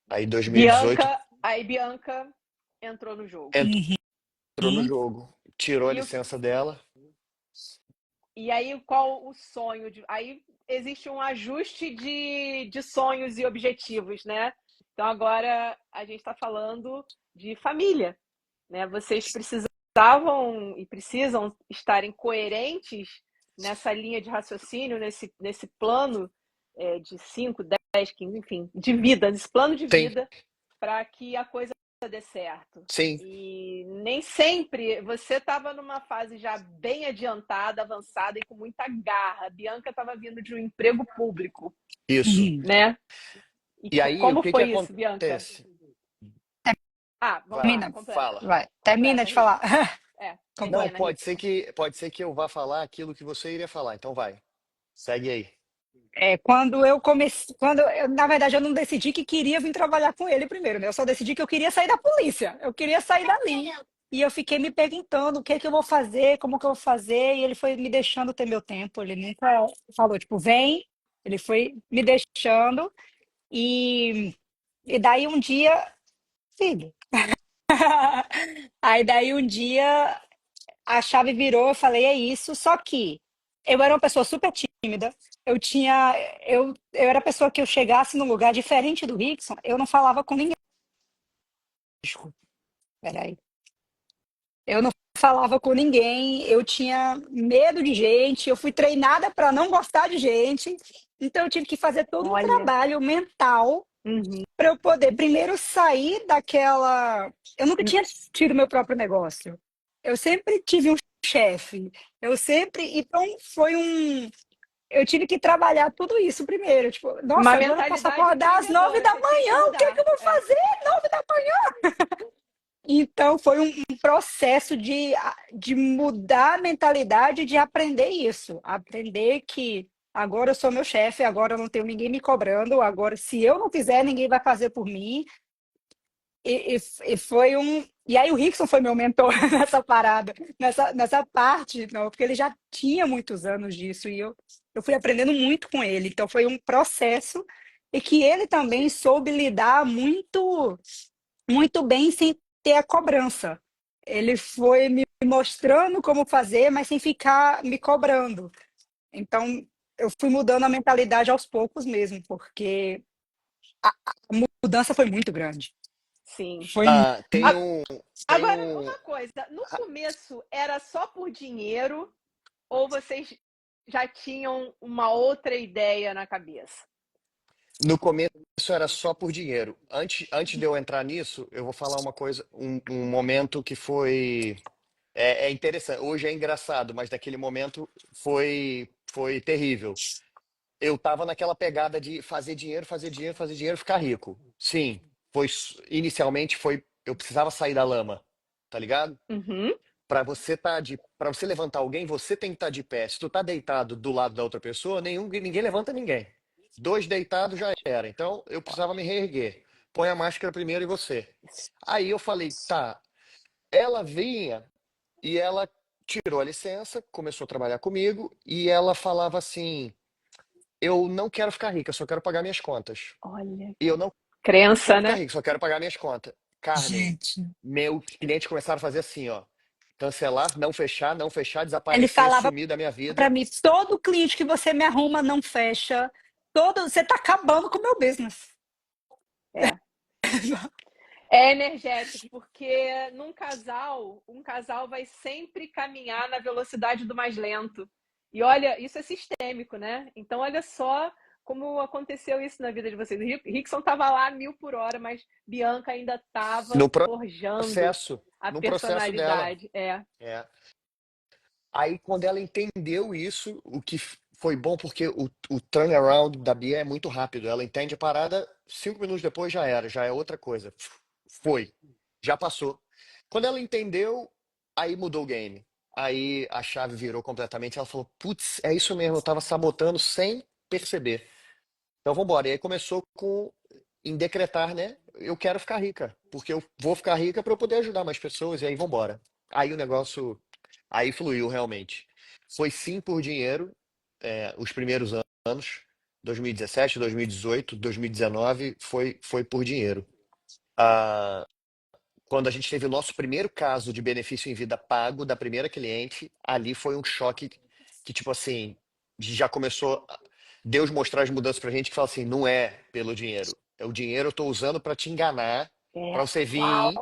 Aí 2018 Bianca entrou no jogo. Uhum. entrou no jogo, tirou a E o licença dela. E aí, qual o sonho? Aí existe um ajuste de sonhos e objetivos, né? Então, agora a gente está falando de família, né? Vocês precisavam e precisam estarem coerentes nessa linha de raciocínio, nesse plano de 5, 10, 15, enfim, de vida, nesse plano de Sim, vida, para que a coisa dê certo. sim, E nem sempre você estava numa fase já bem adiantada, avançada e com muita garra. A Bianca estava vindo de um emprego público, isso. Uhum. né? E E aí, o como que que foi isso, Bianca? acontece? Ah, vamos lá, Termina, completa. Fala. vai, termina Completa, de Rick. falar. Não, Completa. Termina, pode ser Rickson. que pode ser que eu vá falar aquilo que você iria falar. Então vai. Segue aí. Quando eu comecei, na verdade, eu não decidi que queria vir trabalhar com ele primeiro, né? Eu só decidi que eu queria sair da polícia, eu queria sair dali. E eu fiquei me perguntando o que é que eu vou fazer, como que eu vou fazer, e ele foi me deixando ter meu tempo. Ele nunca falou, tipo, vem, ele foi me deixando, e, e daí um dia, filho. Aí daí um dia a chave virou, eu falei, é isso. Só que eu era uma pessoa super tímida. Eu tinha, eu era a pessoa que eu chegasse num lugar diferente do Rickson, eu não falava com ninguém. Desculpa, peraí. Eu não falava com ninguém, eu tinha medo de gente, eu fui treinada para não gostar de gente. Então eu tive que fazer todo um Olha, trabalho mental Uhum. para eu poder primeiro sair daquela. Eu nunca tinha tido meu próprio negócio. Eu sempre tive um chefe. Eu sempre. Então foi um. Eu tive que trabalhar tudo isso primeiro. Tipo, Uma nossa, agora eu posso mentalidade acordar às 9 empreendedora, da você tinha que manhã. O que é que mudar. eu vou É. fazer? 9 da manhã? Então foi um processo de mudar a mentalidade, de aprender isso. Aprender que agora eu sou meu chefe, agora eu não tenho ninguém me cobrando, agora se eu não fizer, ninguém vai fazer por mim. E foi um. E aí o Rickson foi meu mentor nessa parada, nessa parte, não, porque ele já tinha muitos anos disso e eu fui aprendendo muito com ele. Então foi um processo e que ele também soube lidar muito bem sem ter a cobrança. Ele foi me mostrando como fazer, mas sem ficar me cobrando. Então eu fui mudando a mentalidade aos poucos mesmo, porque a mudança foi muito grande. Sim. Foi Ah, tem A- um, tem Agora, um. uma coisa, no começo era só por dinheiro ou vocês já tinham uma outra ideia na cabeça? No começo era só por dinheiro. Antes de eu entrar nisso, eu vou falar uma coisa, um momento que foi. É interessante. Hoje é engraçado, mas naquele momento foi terrível. Eu tava naquela pegada de fazer dinheiro, fazer dinheiro, fazer dinheiro, ficar rico. Sim, inicialmente foi. Eu precisava sair da lama, tá ligado? Uhum. Para você levantar alguém, você tem que estar de pé. Se tu tá deitado do lado da outra pessoa, ninguém levanta ninguém. Dois deitados já era. Então eu precisava me reerguer. Põe a máscara primeiro e você. Aí eu falei, tá. Ela vinha e ela tirou a licença, começou a trabalhar comigo e ela falava assim: eu não quero ficar rica, só quero pagar minhas contas. Olha, E eu não quero crença, ficar né? rico, só quero pagar minhas contas. Carmen, gente. meus clientes começaram a fazer assim, ó. Cancelar, não fechar, Ele desaparecer, falava sumir da minha para vida. mim: todo cliente que você me arruma não fecha. Você está acabando com o meu business. É. É energético, porque um casal vai sempre caminhar na velocidade do mais lento. E olha, isso é sistêmico, né? Então, olha só como aconteceu isso na vida de vocês. O Rickson estava lá a 1.000 por hora, mas Bianca ainda estava No forjando processo, a no processo dela. personalidade. É. É. Aí, quando ela entendeu isso, o que foi bom, porque o turnaround da Bia é muito rápido. Ela entende a parada, 5 minutos depois já era, já é outra coisa. Foi, já passou. Quando ela entendeu, aí mudou o game. Aí a chave virou completamente. Ela falou: putz, é isso mesmo, eu tava sabotando sem perceber. Então vambora. E aí começou em decretar, né? Eu quero ficar rica, porque eu vou ficar rica para eu poder ajudar mais pessoas, e aí vambora. Aí o negócio, aí fluiu realmente. Foi sim por dinheiro, os primeiros anos, 2017, 2018, 2019, foi por dinheiro. Ah, quando a gente teve o nosso primeiro caso de benefício em vida pago da primeira cliente, ali foi um choque que, tipo assim, já começou Deus mostrar as mudanças pra gente que fala assim, não é pelo dinheiro. É o dinheiro eu tô usando pra te enganar, É. pra você Uau! vir,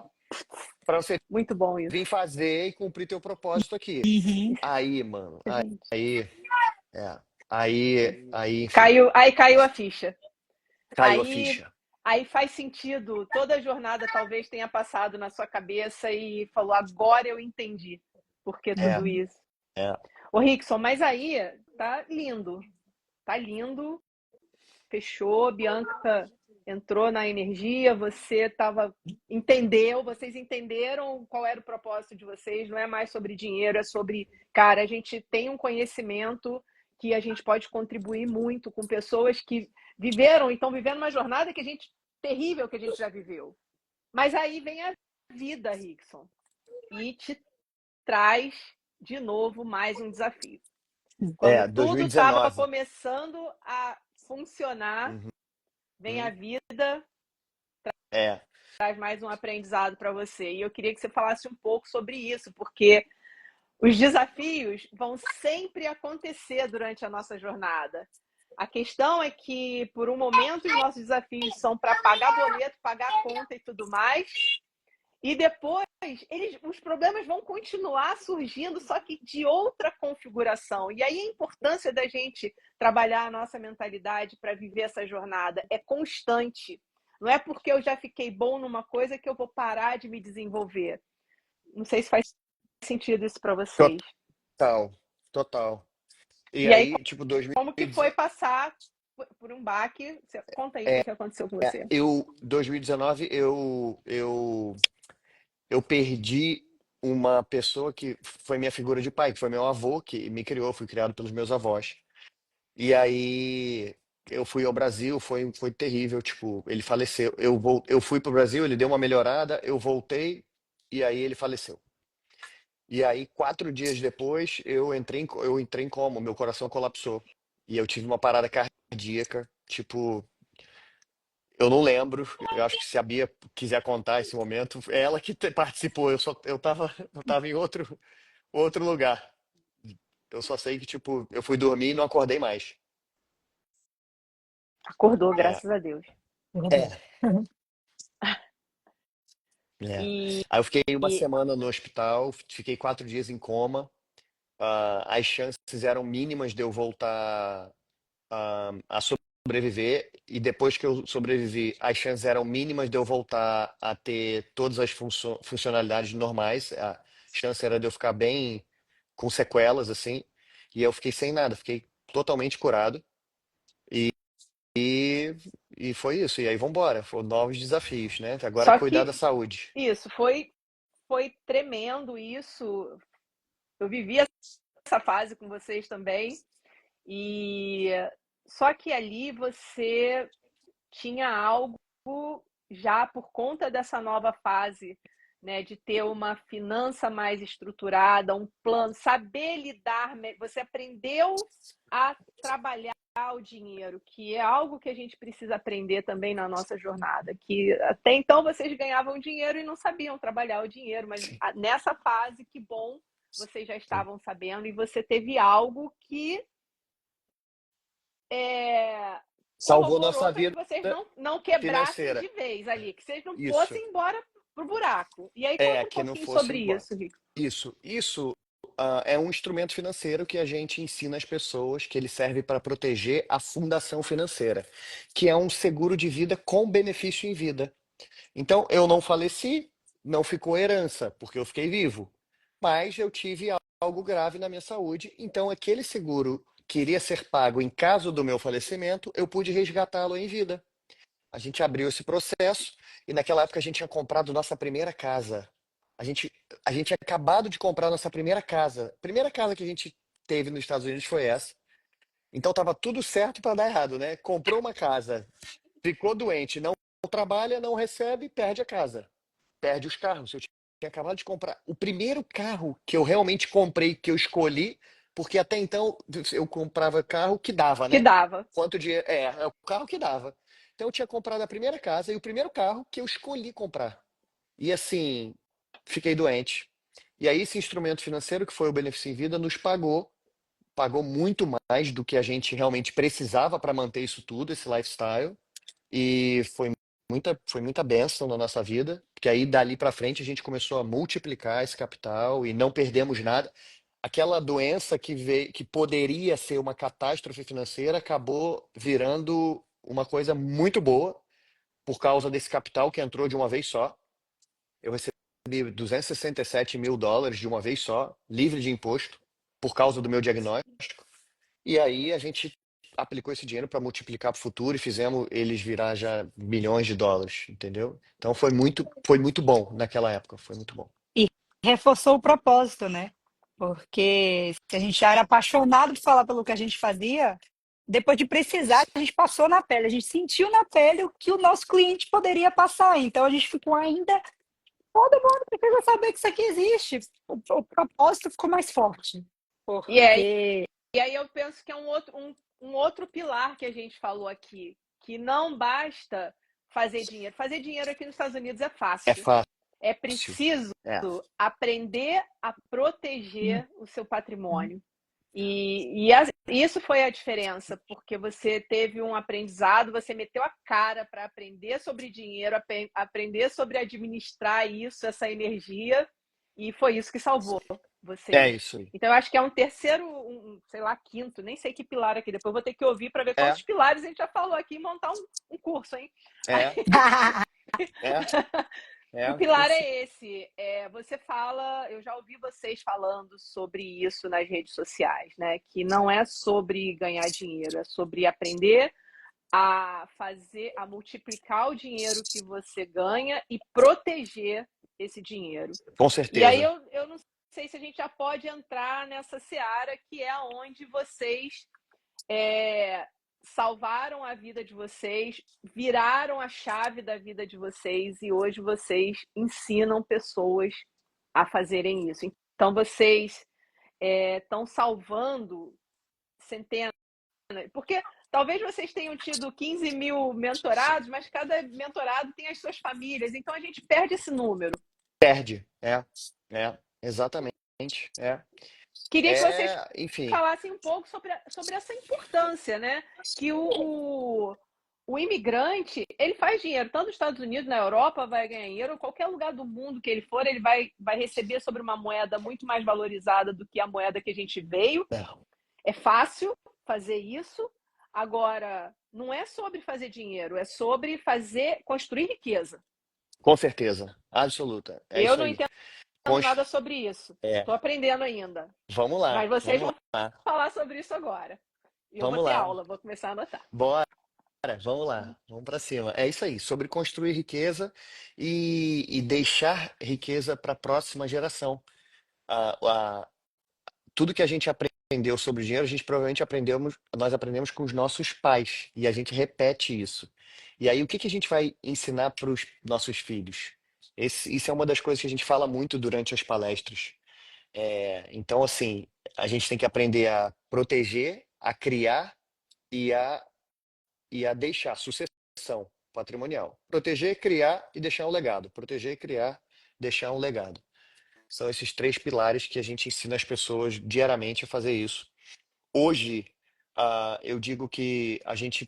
para você Muito bom vir isso. fazer e cumprir teu propósito aqui. Uhum. Aí, mano, Gente. aí, aí, enfim, Aí caiu a ficha. caiu a Aí, ficha. aí faz sentido. Toda a jornada talvez tenha passado na sua cabeça e falou: agora eu entendi por que É, tudo isso. é, Ô, Rickson, mas aí tá lindo. Tá lindo. Fechou. Bianca entrou na energia. Vocês entenderam qual era o propósito de vocês. Não é mais sobre dinheiro, é sobre, cara, a gente tem um conhecimento que a gente pode contribuir muito com pessoas que viveram e estão vivendo uma jornada terrível que a gente já viveu. Mas aí vem a vida, Rickson, e te traz de novo mais um desafio. Quando tudo estava 2019. começando a funcionar, vem a Uhum, vida, é, traz mais um aprendizado para você. E eu queria que você falasse um pouco sobre isso, porque os desafios vão sempre acontecer durante a nossa jornada. A questão é que, por um momento, os nossos desafios são para pagar boleto, pagar conta e tudo mais. E depois, os problemas vão continuar surgindo, só que de outra configuração. E aí a importância da gente trabalhar a nossa mentalidade para viver essa jornada é constante. Não é porque eu já fiquei bom numa coisa que eu vou parar de me desenvolver. Não sei se faz sentido isso para vocês. Total, total. E E aí, aí, tipo, como que foi 2019, passar por um baque? Conta aí o que aconteceu com você. 2019 eu perdi uma pessoa que foi minha figura de pai, que foi meu avô, que me criou, fui criado pelos meus avós. E aí eu fui ao Brasil, foi terrível, tipo, ele faleceu. Eu fui pro Brasil, ele deu uma melhorada, eu voltei e aí ele faleceu. E aí 4 dias depois eu entrei em coma, meu coração colapsou e eu tive uma parada cardíaca, tipo, eu não lembro, eu acho que se a Bia quiser contar esse momento, é ela que participou, eu tava em outro lugar. Eu só sei que, tipo, eu fui dormir e não acordei mais. Acordou, É, graças a Deus. Verdade. é, é. E, Aí eu fiquei uma e semana no hospital, fiquei 4 dias em coma. As chances eram mínimas de eu voltar a sobreviver, e depois que eu sobrevivi, as chances eram mínimas de eu voltar a ter todas as funcionalidades normais. A chance era de eu ficar bem com sequelas, assim, e eu fiquei sem nada, fiquei totalmente curado. E, e foi isso. E aí vambora, foram novos desafios, né? Agora só cuidar da que saúde. isso foi tremendo isso. Eu vivi essa fase com vocês também. E só que ali você tinha algo já por conta dessa nova fase, né, de ter uma finança mais estruturada, um plano, saber lidar, você aprendeu a trabalhar o dinheiro, que é algo que a gente precisa aprender também na nossa jornada, que até então vocês ganhavam dinheiro e não sabiam trabalhar o dinheiro, mas Sim, nessa fase, que bom, vocês já sim. estavam sabendo e você teve algo que é, Salvou corroborou nossa para que vida vocês não quebrassem financeira. de vez ali, que vocês não Isso. fossem embora pro buraco. E aí É, conta um que não pouquinho fosse sobre embora. isso, Rico. Isso, é um instrumento financeiro que a gente ensina às pessoas que ele serve para proteger a fundação financeira, que é um seguro de vida com benefício em vida. Então, eu não faleci, não ficou herança, porque eu fiquei vivo, mas eu tive algo grave na minha saúde, então aquele seguro que iria ser pago em caso do meu falecimento, eu pude resgatá-lo em vida. A gente abriu esse processo e naquela época a gente tinha comprado nossa primeira casa. A gente, a gente tinha acabado de comprar nossa primeira casa. A primeira casa que a gente teve nos Estados Unidos foi essa. Então estava tudo certo para dar errado, né? Comprou uma casa, ficou doente, não trabalha, não recebe, perde a casa, perde os carros. Eu tinha acabado de comprar o primeiro carro que eu realmente comprei, que eu escolhi, porque até então eu comprava carro que dava, Que né? dava. Quanto dinheiro? É o carro que dava. Então eu tinha comprado a primeira casa e o primeiro carro que eu escolhi comprar. E assim, fiquei doente. E aí esse instrumento financeiro, que foi o Benefício em Vida, nos pagou muito mais do que a gente realmente precisava para manter isso tudo, esse lifestyle. E foi muita bênção na nossa vida, porque aí dali para frente a gente começou a multiplicar esse capital e não perdemos nada. Aquela doença que poderia ser uma catástrofe financeira acabou virando uma coisa muito boa por causa desse capital que entrou de uma vez só. Eu recebi 267 mil dólares de uma vez só, livre de imposto, por causa do meu diagnóstico. E aí a gente aplicou esse dinheiro para multiplicar para o futuro e fizemos eles virar já milhões de dólares, entendeu? Então foi muito bom naquela época, foi muito bom. E reforçou o propósito, né? Porque se a gente já era apaixonado por falar pelo que a gente fazia, depois de precisar, a gente passou na pele, a gente sentiu na pele o que o nosso cliente poderia passar. Então a gente ficou ainda, todo mundo precisa saber que isso aqui existe. O propósito ficou mais forte. E aí, Porque e aí eu penso que é um outro pilar que a gente falou aqui, que não basta fazer dinheiro. Fazer dinheiro aqui nos Estados Unidos é É fácil. fácil. É preciso É. aprender a proteger o seu patrimônio. Isso foi a diferença, porque você teve um aprendizado, você meteu a cara para aprender sobre dinheiro, aprender sobre administrar isso, essa energia, e foi isso que salvou É vocês. isso aí. Então, eu acho que é um terceiro, sei lá, quinto, nem sei que pilar aqui. Depois eu vou ter que ouvir para ver É, quantos pilares a gente já falou aqui e montar um curso, hein? é, é, O é. pilar é esse. Você fala, eu já ouvi vocês falando sobre isso nas redes sociais, né? Que não é sobre ganhar dinheiro, é sobre aprender a fazer, a multiplicar o dinheiro que você ganha e proteger esse dinheiro. Com E aí certeza. eu não sei se a gente já pode entrar nessa seara que é onde vocês salvaram a vida de vocês, viraram a chave da vida de vocês e hoje vocês ensinam pessoas a fazerem isso. Então vocês estão salvando centenas, porque talvez vocês tenham tido 15 mil mentorados, mas cada mentorado tem as suas famílias, então a gente perde esse número. Perde. Exatamente. É, Queria que vocês enfim, falassem um pouco sobre essa importância, né? Que o imigrante, ele faz dinheiro, tanto nos Estados Unidos, na Europa, vai ganhar dinheiro, qualquer lugar do mundo que ele for, ele vai receber sobre uma moeda muito mais valorizada do que a moeda que a gente veio. é, É fácil fazer isso. Agora, não é sobre fazer dinheiro, é sobre construir riqueza. com certeza. Absoluta. É Eu isso não aí. entendo Cons- nada sobre isso. É, Estou aprendendo ainda. vamos Mas lá, vocês vamos vão lá, falar sobre isso agora. E eu vou vamos ter lá. aula, vou começar a anotar. Bora, vamos lá, vamos para cima. É isso aí, sobre construir riqueza e deixar riqueza para a próxima geração. A, a- tudo que a gente aprendeu sobre dinheiro, a gente provavelmente nós aprendemos com os nossos pais e a gente repete isso. E aí, o que que a gente vai ensinar para os nossos filhos? Isso é uma das coisas que a gente fala muito durante as palestras. Então, assim, a gente tem que aprender a proteger, a criar e a deixar sucessão patrimonial. Proteger, criar e deixar um legado. Proteger, criar, deixar um legado. São esses três pilares que a gente ensina as pessoas diariamente a fazer isso. Hoje, eu digo que a gente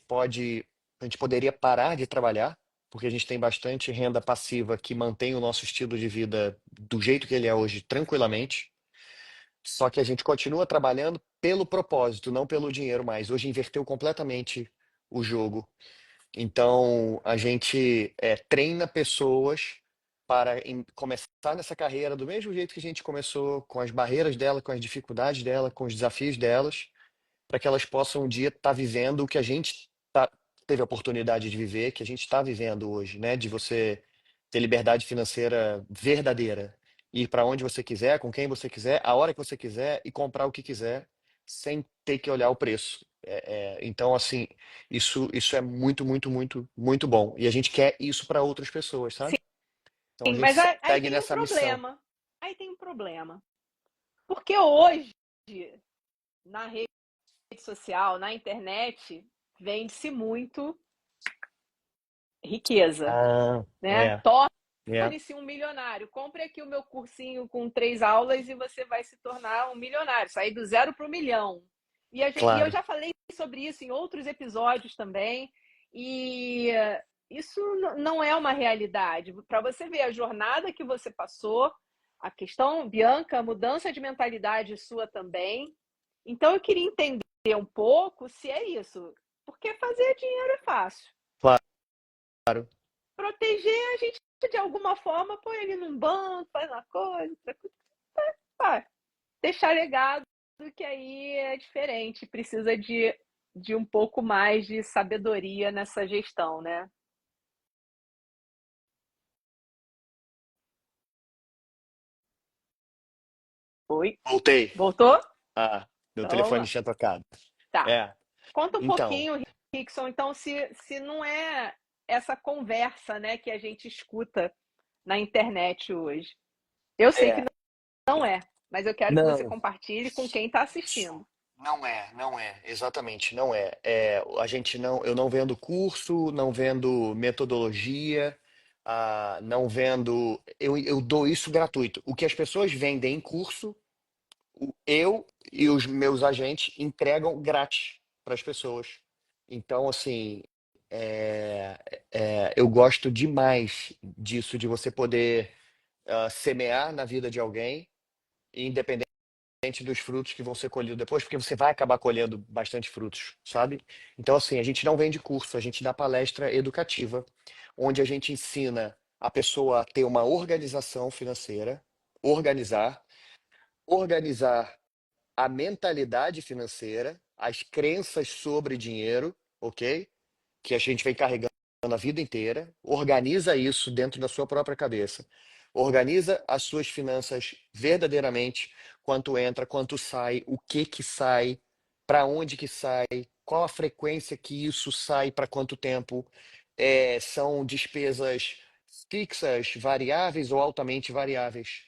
poderia parar de trabalhar, porque a gente tem bastante renda passiva que mantém o nosso estilo de vida do jeito que ele é hoje, tranquilamente. Só que a gente continua trabalhando pelo propósito, não pelo dinheiro mais. Hoje inverteu completamente o jogo. Então, a gente treina pessoas para começar nessa carreira do mesmo jeito que a gente começou, com as barreiras dela, com as dificuldades dela, com os desafios delas, para que elas possam um dia estar vivendo o que a gente teve a oportunidade de viver, que a gente está vivendo hoje, né? De você ter liberdade financeira verdadeira, ir para onde você quiser, com quem você quiser, a hora que você quiser e comprar o que quiser, sem ter que olhar o preço. Então, assim, isso é muito, muito, muito, muito bom. E a gente quer isso para outras pessoas, sabe? Então a Sim, gente mas aí segue tem um nessa missão. problema. Aí tem um problema. Porque hoje, na rede social, na internet, vende-se muito riqueza, Ah, né? é, Torne-se um milionário. Compre aqui o meu cursinho com 3 aulas e você vai se tornar um milionário. Sair do zero para o milhão. E eu claro. já falei sobre isso em outros episódios também. E isso não é uma realidade. Para você ver a jornada que você passou, a questão, Bianca, a mudança de mentalidade sua também. Então eu queria entender um pouco se é isso. Porque fazer dinheiro é fácil. Claro. Proteger, a gente de alguma forma põe ele num banco, faz uma coisa, outra coisa. Pá, deixar legado, que aí é diferente, precisa de um pouco mais de sabedoria nessa gestão, né? Oi? Voltei. Voltou? Ah, meu Então vamos telefone lá. tinha tocado. Tá. É, Conta um então, pouquinho, Rickson, então, se não é essa conversa, né, que a gente escuta na internet hoje. Eu sei que é, não é, mas eu quero que você não, compartilhe com quem está assistindo. não é, exatamente, não é. Eu não vendo curso, não vendo metodologia, não vendo, eu dou isso gratuito. O que as pessoas vendem em curso, eu e os meus agentes entregam grátis para as pessoas. Então, assim, eu gosto demais disso, de você poder. semear na vida de alguém, independente dos frutos que vão ser colhidos depois, porque você vai acabar colhendo bastante frutos, sabe? Então, assim, a gente não vende curso, a gente dá palestra educativa, onde a gente ensina a pessoa a ter uma organização financeira, organizar, organizar a mentalidade financeira, as crenças sobre dinheiro, ok? Que a gente vem carregando a vida inteira, organiza isso dentro da sua própria cabeça. Organiza as suas finanças verdadeiramente, quanto entra, quanto sai, o que sai, para onde que sai, qual a frequência que isso sai, para quanto tempo. São despesas fixas, variáveis ou altamente variáveis.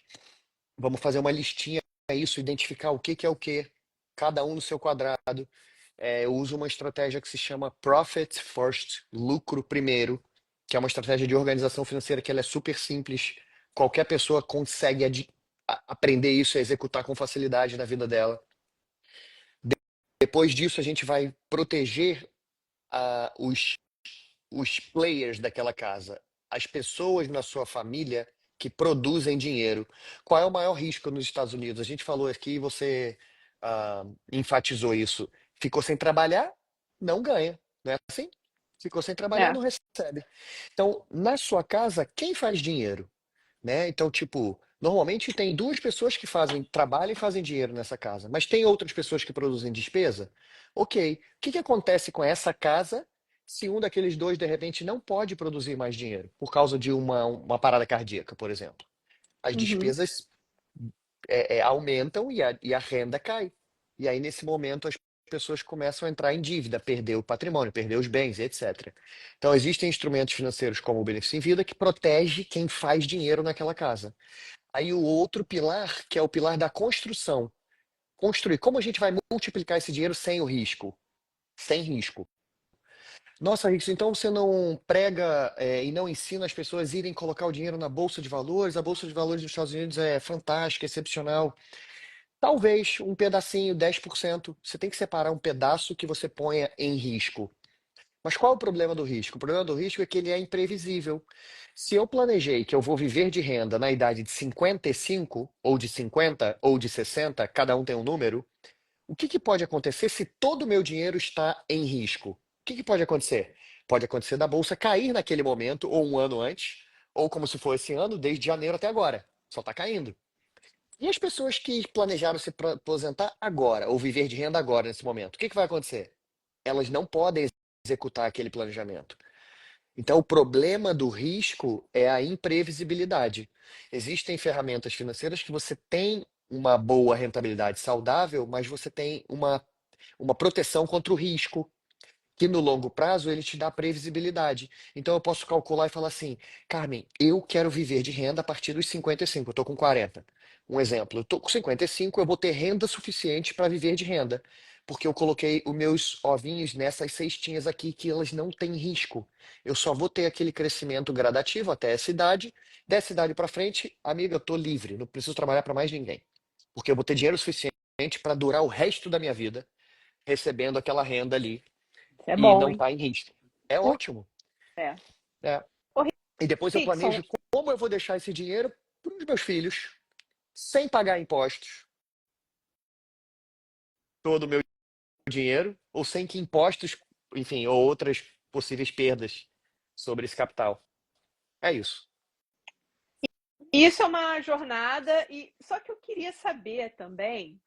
Vamos fazer uma listinha isso, identificar o que é o que, cada um no seu quadrado. Eu uso uma estratégia que se chama Profit First, lucro primeiro, que é uma estratégia de organização financeira que ela é super simples. Qualquer pessoa consegue aprender isso e executar com facilidade na vida dela. Depois disso, a gente vai proteger os players daquela casa, as pessoas na sua família que produzem dinheiro. Qual é o maior risco nos Estados Unidos? A gente falou aqui, você enfatizou isso. Ficou sem trabalhar, não ganha. Não é assim? Ficou sem trabalhar, É. não recebe. Então, na sua casa, quem faz dinheiro? Né? Então, tipo, normalmente tem duas pessoas que trabalham e fazem dinheiro nessa casa, mas tem outras pessoas que produzem despesa? Ok. O que que acontece com essa casa se um daqueles dois, de repente, não pode produzir mais dinheiro por causa de uma parada cardíaca, por exemplo? As Uhum. despesas aumentam e a renda cai. E aí, nesse momento, as pessoas começam a entrar em dívida, perder o patrimônio, perder os bens, etc. Então, existem instrumentos financeiros como o benefício em vida que protege quem faz dinheiro naquela casa. Aí o outro pilar, que é o pilar da construção. Construir. Como a gente vai multiplicar esse dinheiro sem o risco? Sem risco. Nossa, Rix, então você não prega, e não ensina as pessoas a irem colocar o dinheiro na Bolsa de Valores? A Bolsa de Valores dos Estados Unidos é fantástica, excepcional. Talvez um pedacinho, 10%. Você tem que separar um pedaço que você ponha em risco. Mas qual é o problema do risco? O problema do risco é que ele é imprevisível. Se eu planejei que eu vou viver de renda na idade de 55, ou de 50, ou de 60, cada um tem um número, o que que pode acontecer se todo o meu dinheiro está em risco? O que que pode acontecer? Pode acontecer da bolsa cair naquele momento, ou um ano antes, ou como se fosse esse ano, desde janeiro até agora. Só está caindo. E as pessoas que planejaram se aposentar agora, ou viver de renda agora, nesse momento, o que que vai acontecer? Elas não podem executar aquele planejamento. Então, o problema do risco é a imprevisibilidade. Existem ferramentas financeiras que você tem uma boa rentabilidade saudável, mas você tem uma proteção contra o risco, que no longo prazo ele te dá previsibilidade. Então eu posso calcular e falar assim, Carmen, eu quero viver de renda a partir dos 55, eu estou com 40. Um exemplo, eu estou com 55, eu vou ter renda suficiente para viver de renda, porque eu coloquei os meus ovinhos nessas cestinhas aqui que elas não têm risco. Eu só vou ter aquele crescimento gradativo até essa idade. Dessa idade para frente, amiga, eu estou livre, não preciso trabalhar para mais ninguém, porque eu vou ter dinheiro suficiente para durar o resto da minha vida recebendo aquela renda ali Isso é e bom, não hein? está em risco. É ótimo. É. Né? Ô, E depois eu Rickson, planejo como eu vou deixar esse dinheiro para os meus filhos, sem pagar impostos, todo o meu dinheiro, ou sem que impostos, enfim, ou outras possíveis perdas sobre esse capital. É isso. isso é uma jornada, e só que eu queria saber também,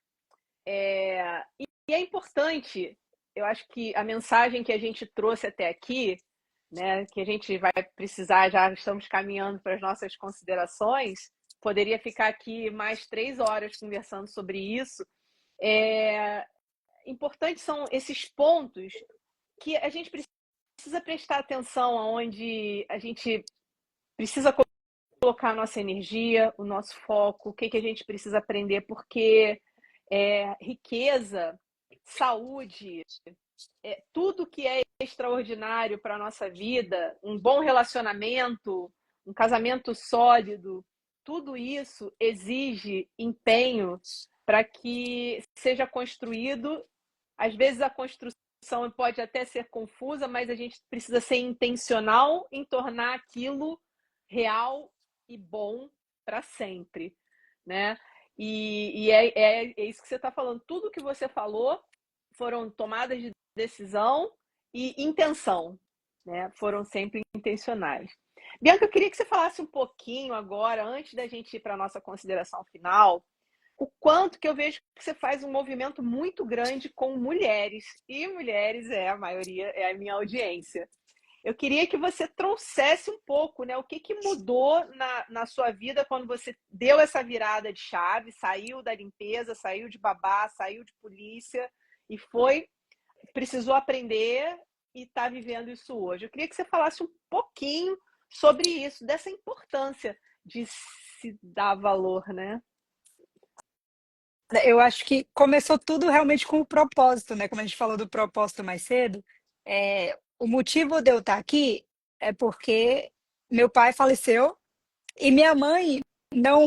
e é importante, eu acho que a mensagem que a gente trouxe até aqui, né, que a gente vai precisar, já estamos caminhando para as nossas considerações, poderia ficar aqui mais 3 horas conversando sobre isso. Importantes são esses pontos que a gente precisa prestar atenção, aonde a gente precisa colocar a nossa energia, o nosso foco, o que a gente precisa aprender, porque riqueza, saúde, tudo que é extraordinário para a nossa vida, um bom relacionamento, um casamento sólido, tudo isso exige empenho para que seja construído. Às vezes a construção pode até ser confusa, mas a gente precisa ser intencional em tornar aquilo real e bom para sempre, né? E é isso que você está falando. Tudo que você falou foram tomadas de decisão e intenção, né? Foram sempre intencionais. Bianca, eu queria que você falasse um pouquinho agora, antes da gente ir para a nossa consideração final, o quanto que eu vejo que você faz um movimento muito grande com mulheres, e mulheres é a maioria, é a minha audiência. Eu queria que você trouxesse um pouco, né? O que que mudou na sua vida quando você deu essa virada de chave, saiu da limpeza, saiu de babá, saiu de polícia e precisou aprender e está vivendo isso hoje. Eu queria que você falasse um pouquinho sobre isso, dessa importância de se dar valor, né? Eu acho que começou tudo realmente com o propósito, né? Como a gente falou do propósito mais cedo, o motivo de eu estar aqui é porque meu pai faleceu e minha mãe não,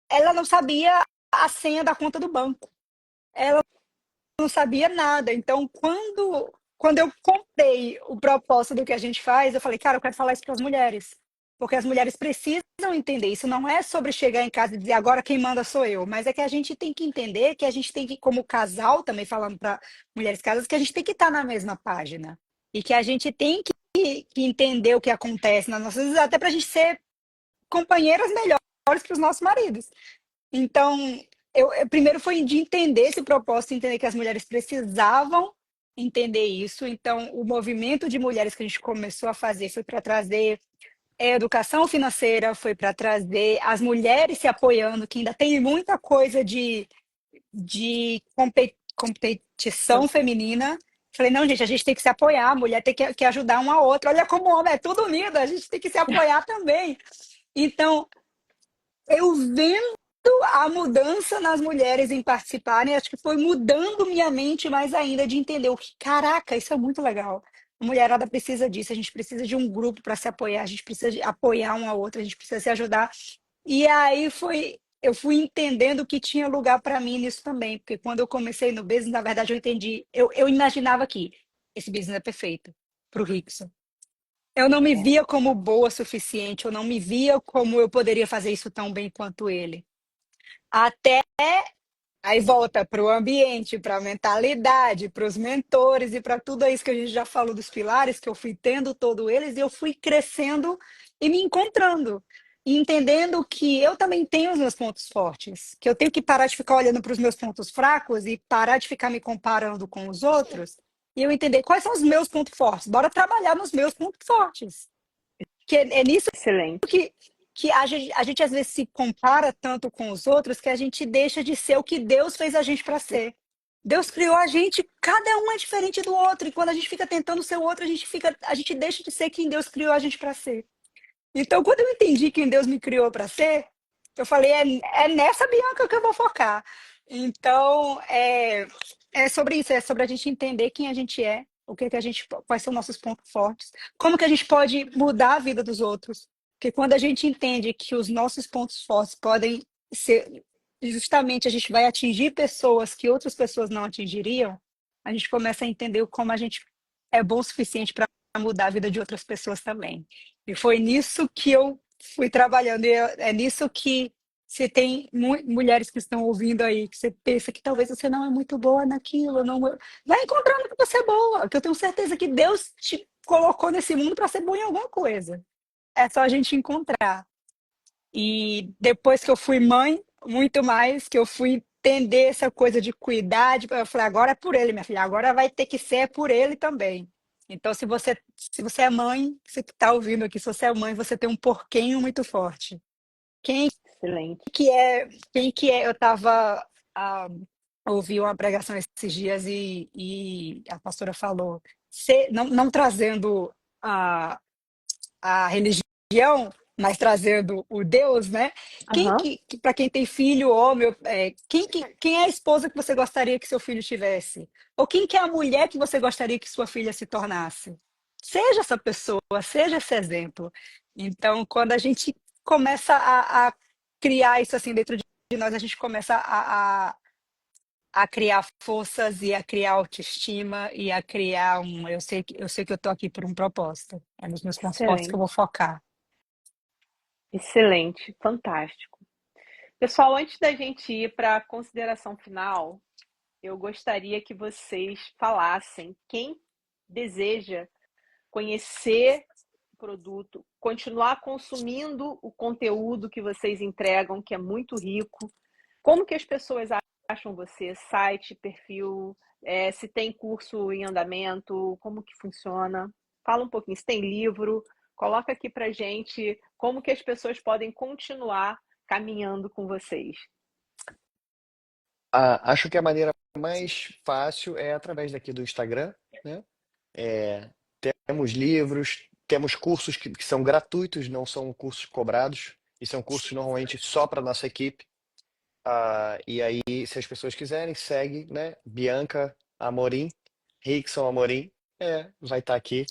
ela não sabia a senha da conta do banco. Ela não sabia nada. Então, quando eu contei o propósito do que a gente faz, eu falei, cara, eu quero falar isso para as mulheres. Porque as mulheres precisam entender. Isso não é sobre chegar em casa e dizer agora quem manda sou eu, mas é que a gente tem que entender que a gente tem que, como casal, também falando para mulheres casadas, que a gente tem que estar na mesma página. E que a gente tem que entender o que acontece nas nossas vidas, até para a gente ser companheiras melhores para os nossos maridos. Então, primeiro foi de entender esse propósito, entender que as mulheres precisavam entender isso. Então, o movimento de mulheres que a gente começou a fazer foi para trazer educação financeira, foi para trazer as mulheres se apoiando, que ainda tem muita coisa de competição feminina. Falei, não, gente, a gente tem que se apoiar, a mulher tem que ajudar uma a outra. Olha como o homem é tudo unido, a gente tem que se apoiar também. Então, eu vendo a mudança nas mulheres em participarem, acho que foi mudando minha mente mais ainda de entender o que, caraca, isso é muito legal. A mulherada precisa disso, a gente precisa de um grupo para se apoiar, a gente precisa de apoiar um ao outro, a gente precisa se ajudar. E aí eu fui entendendo que tinha lugar para mim nisso também, porque quando eu comecei no business, na verdade eu entendi, eu imaginava que esse business é perfeito para o Rickson. Eu não me via como boa o suficiente, eu não me via como eu poderia fazer isso tão bem quanto ele. Até aí volta para o ambiente, para a mentalidade, para os mentores e para tudo isso que a gente já falou dos pilares, que eu fui tendo todos eles e eu fui crescendo e me encontrando. E entendendo que eu também tenho os meus pontos fortes, que eu tenho que parar de ficar olhando para os meus pontos fracos e parar de ficar me comparando com os outros e eu entender quais são os meus pontos fortes. Bora trabalhar nos meus pontos fortes. Que é nisso Excelente. que a gente às vezes se compara tanto com os outros que a gente deixa de ser o que Deus fez a gente para ser. Deus criou a gente, cada um é diferente do outro, e quando a gente fica tentando ser o outro, a gente deixa de ser quem Deus criou a gente para ser. Então, quando eu entendi quem Deus me criou para ser, eu falei, é nessa Bianca que eu vou focar. Então, é sobre isso, é sobre a gente entender quem a gente é, o que a gente, quais são nossos pontos fortes, como que a gente pode mudar a vida dos outros. Porque quando a gente entende que os nossos pontos fortes podem ser, justamente a gente vai atingir pessoas que outras pessoas não atingiriam, a gente começa a entender como a gente é bom o suficiente para mudar a vida de outras pessoas também. E foi nisso que eu fui trabalhando, e é nisso que se tem mulheres que estão ouvindo aí, que você pensa que talvez você não é muito boa naquilo, não, vai encontrando que você é boa, que eu tenho certeza que Deus te colocou nesse mundo para ser boa em alguma coisa. É só a gente encontrar. E depois que eu fui mãe, muito mais, que eu fui entender essa coisa de cuidar, eu falei, agora é por ele, minha filha, agora vai ter que ser por ele também. Então, se você é mãe, você que está ouvindo aqui, se você é mãe, você tem um porquinho muito forte. Quem Excelente. quem que é? Eu estava ouvi uma pregação esses dias e a pastora falou, não trazendo a religião, mas trazendo o Deus, né? Aham. Para quem tem filho, homem, quem é a esposa que você gostaria que seu filho tivesse? Ou quem que é a mulher que você gostaria que sua filha se tornasse? Seja essa pessoa, seja esse exemplo. Então, quando a gente começa a criar isso assim dentro de nós, a gente começa a criar forças e a criar autoestima e a criar eu sei que eu tô aqui por um propósito. É nos meus pontos fortes que eu Excelente. vou focar. Excelente, fantástico. Pessoal, antes da gente ir para a consideração final, eu gostaria que vocês falassem quem deseja conhecer o produto, continuar consumindo o conteúdo que vocês entregam, que é muito rico. Como que as pessoas acham você? Site, perfil, se tem curso em andamento, como que funciona? Fala um pouquinho, se tem livro, coloca aqui pra gente como que as pessoas podem continuar caminhando com vocês. Acho que a maneira mais fácil é através daqui do Instagram, né? É, temos livros, temos cursos que são gratuitos, não são cursos cobrados, e são cursos normalmente só para nossa equipe. E aí, se as pessoas quiserem, segue, né? Bianca Amorim, Rickson Amorim, vai estar aqui.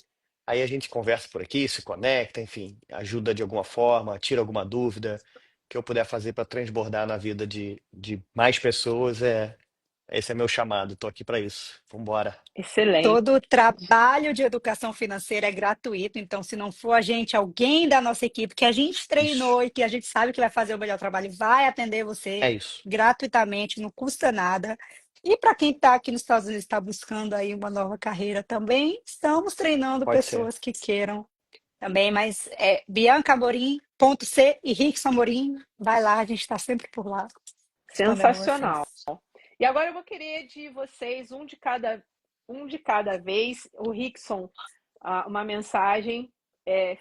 Aí a gente conversa por aqui, se conecta, enfim, ajuda de alguma forma, tira alguma dúvida que eu puder fazer para transbordar na vida de mais pessoas. Esse é meu chamado, tô aqui para isso. Vambora. Excelente. Todo o trabalho de educação financeira é gratuito, então, se não for a gente, alguém da nossa equipe que a gente Isso. treinou e que a gente sabe que vai fazer o melhor trabalho, vai atender você É isso. gratuitamente, não custa nada. E para quem está aqui nos Estados Unidos, está buscando aí uma nova carreira também, estamos treinando Pode ser. pessoas que queiram também, mas é biancamorim.c e Rickson Amorim, vai lá, a gente está sempre por lá, respondendo Sensacional. vocês. E agora eu vou querer de vocês, um de cada vez. O Rickson, uma mensagem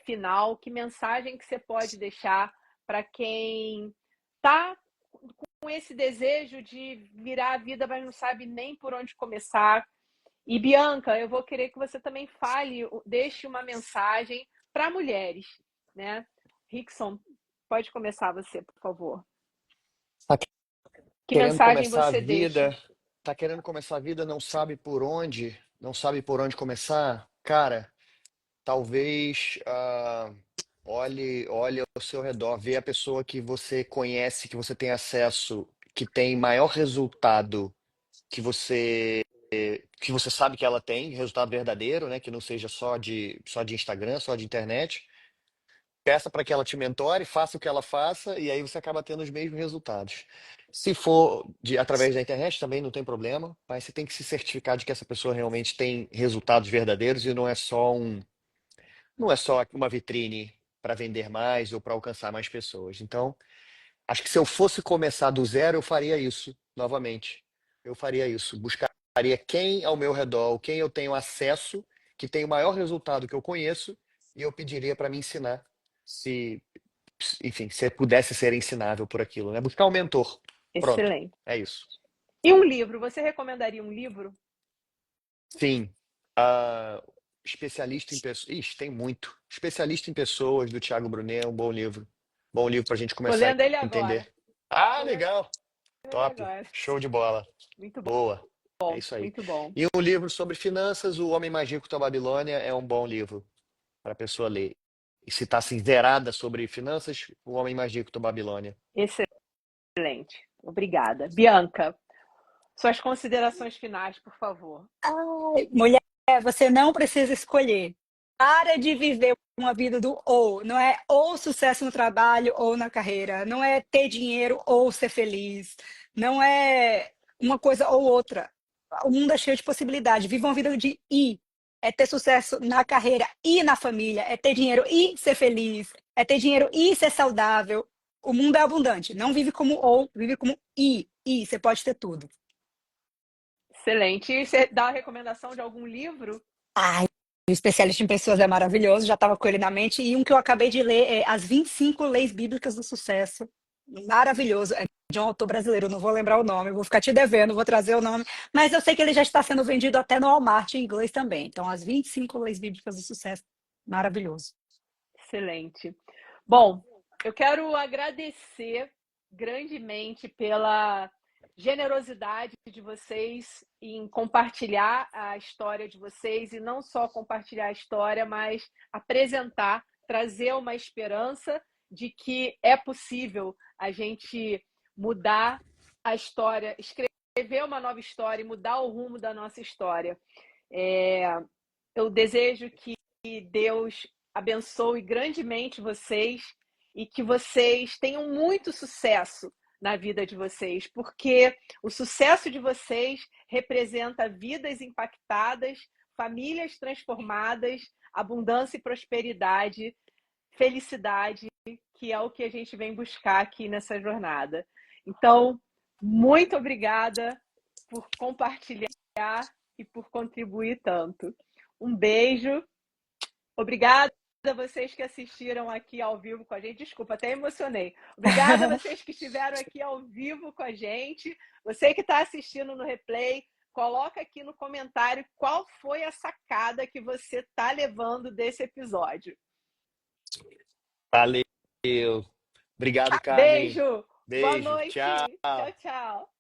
final. Que mensagem que você pode deixar para quem está com esse desejo de virar a vida, mas não sabe nem por onde começar? E Bianca, eu vou querer que você também fale, deixe uma mensagem para mulheres, né? Rickson, pode começar você, por favor. Tá Que querendo mensagem começar a você deixa? vida, tá querendo começar a vida, não sabe por onde, não sabe por onde começar? Cara, talvez olhe ao seu redor, vê a pessoa que você conhece, que você tem acesso, que tem maior resultado que você sabe que ela tem, resultado verdadeiro, né? Que não seja só de Instagram, só de internet. Peça para que ela te mentore, faça o que ela faça, e aí você acaba tendo os mesmos resultados. Se for através da internet, também não tem problema, mas você tem que se certificar de que essa pessoa realmente tem resultados verdadeiros e não é só uma vitrine para vender mais ou para alcançar mais pessoas. Então, acho que se eu fosse começar do zero, eu faria isso novamente. Eu faria isso. Buscaria quem ao meu redor, quem eu tenho acesso, que tem o maior resultado que eu conheço, e eu pediria para me ensinar. Se, enfim, se pudesse ser ensinável por aquilo, né? Buscar um mentor. Pronto. Excelente. É isso. E um livro? Você recomendaria um livro? Sim. Especialista em pessoas. Ixi, tem muito. Especialista em pessoas, do Thiago Brunet, é um bom livro. Bom livro para a gente Tô começar a lendo ele agora. entender. Tô lendo Legal. ele Top. agora. Show de bola. Muito Boa. É bom, isso aí. muito bom. E um livro sobre finanças, O Homem Mais Rico da Babilônia, é um bom livro para a pessoa ler. E se está assim, zerada sobre finanças, O Homem Mais Rico da Babilônia. Excelente. Obrigada. Bianca, suas considerações finais, por favor. Ai, mulher, você não precisa escolher. Para de viver uma vida do ou. Não é ou sucesso no trabalho ou na carreira. Não é ter dinheiro ou ser feliz. Não é uma coisa ou outra. O mundo é cheio de possibilidades. Viva uma vida de e. É ter sucesso na carreira e na família. É ter dinheiro e ser feliz. É ter dinheiro e ser saudável. O mundo é abundante. Não vive como ou, vive como e. E, você pode ter tudo. Excelente. E você dá a recomendação de algum livro? Ai, o Especialista em Pessoas é maravilhoso, já estava com ele na mente. E um que eu acabei de ler é As 25 Leis Bíblicas do Sucesso. Maravilhoso. É de um autor brasileiro, não vou lembrar o nome, vou ficar te devendo, vou trazer o nome. Mas eu sei que ele já está sendo vendido até no Walmart em inglês também. Então, As 25 Leis Bíblicas do Sucesso. Maravilhoso. Excelente. Bom, eu quero agradecer grandemente pela generosidade de vocês em compartilhar a história de vocês, e não só compartilhar a história, mas apresentar, trazer uma esperança de que é possível a gente mudar a história, escrever uma nova história e mudar o rumo da nossa história. Eu desejo que Deus abençoe grandemente vocês e que vocês tenham muito sucesso na vida de vocês, porque o sucesso de vocês representa vidas impactadas, famílias transformadas, abundância e prosperidade, felicidade, que é o que a gente vem buscar aqui nessa jornada. Então, muito obrigada por compartilhar e por contribuir tanto. Um beijo. Obrigada a vocês que assistiram aqui ao vivo com a gente. Desculpa, até emocionei. Obrigada a vocês que estiveram aqui ao vivo com a gente. Você que está assistindo no replay, coloca aqui no comentário qual foi a sacada que você está levando desse episódio. Valeu. Obrigado, Carmen. Beijo. Boa Beijo. noite. Tchau. Tchau, tchau.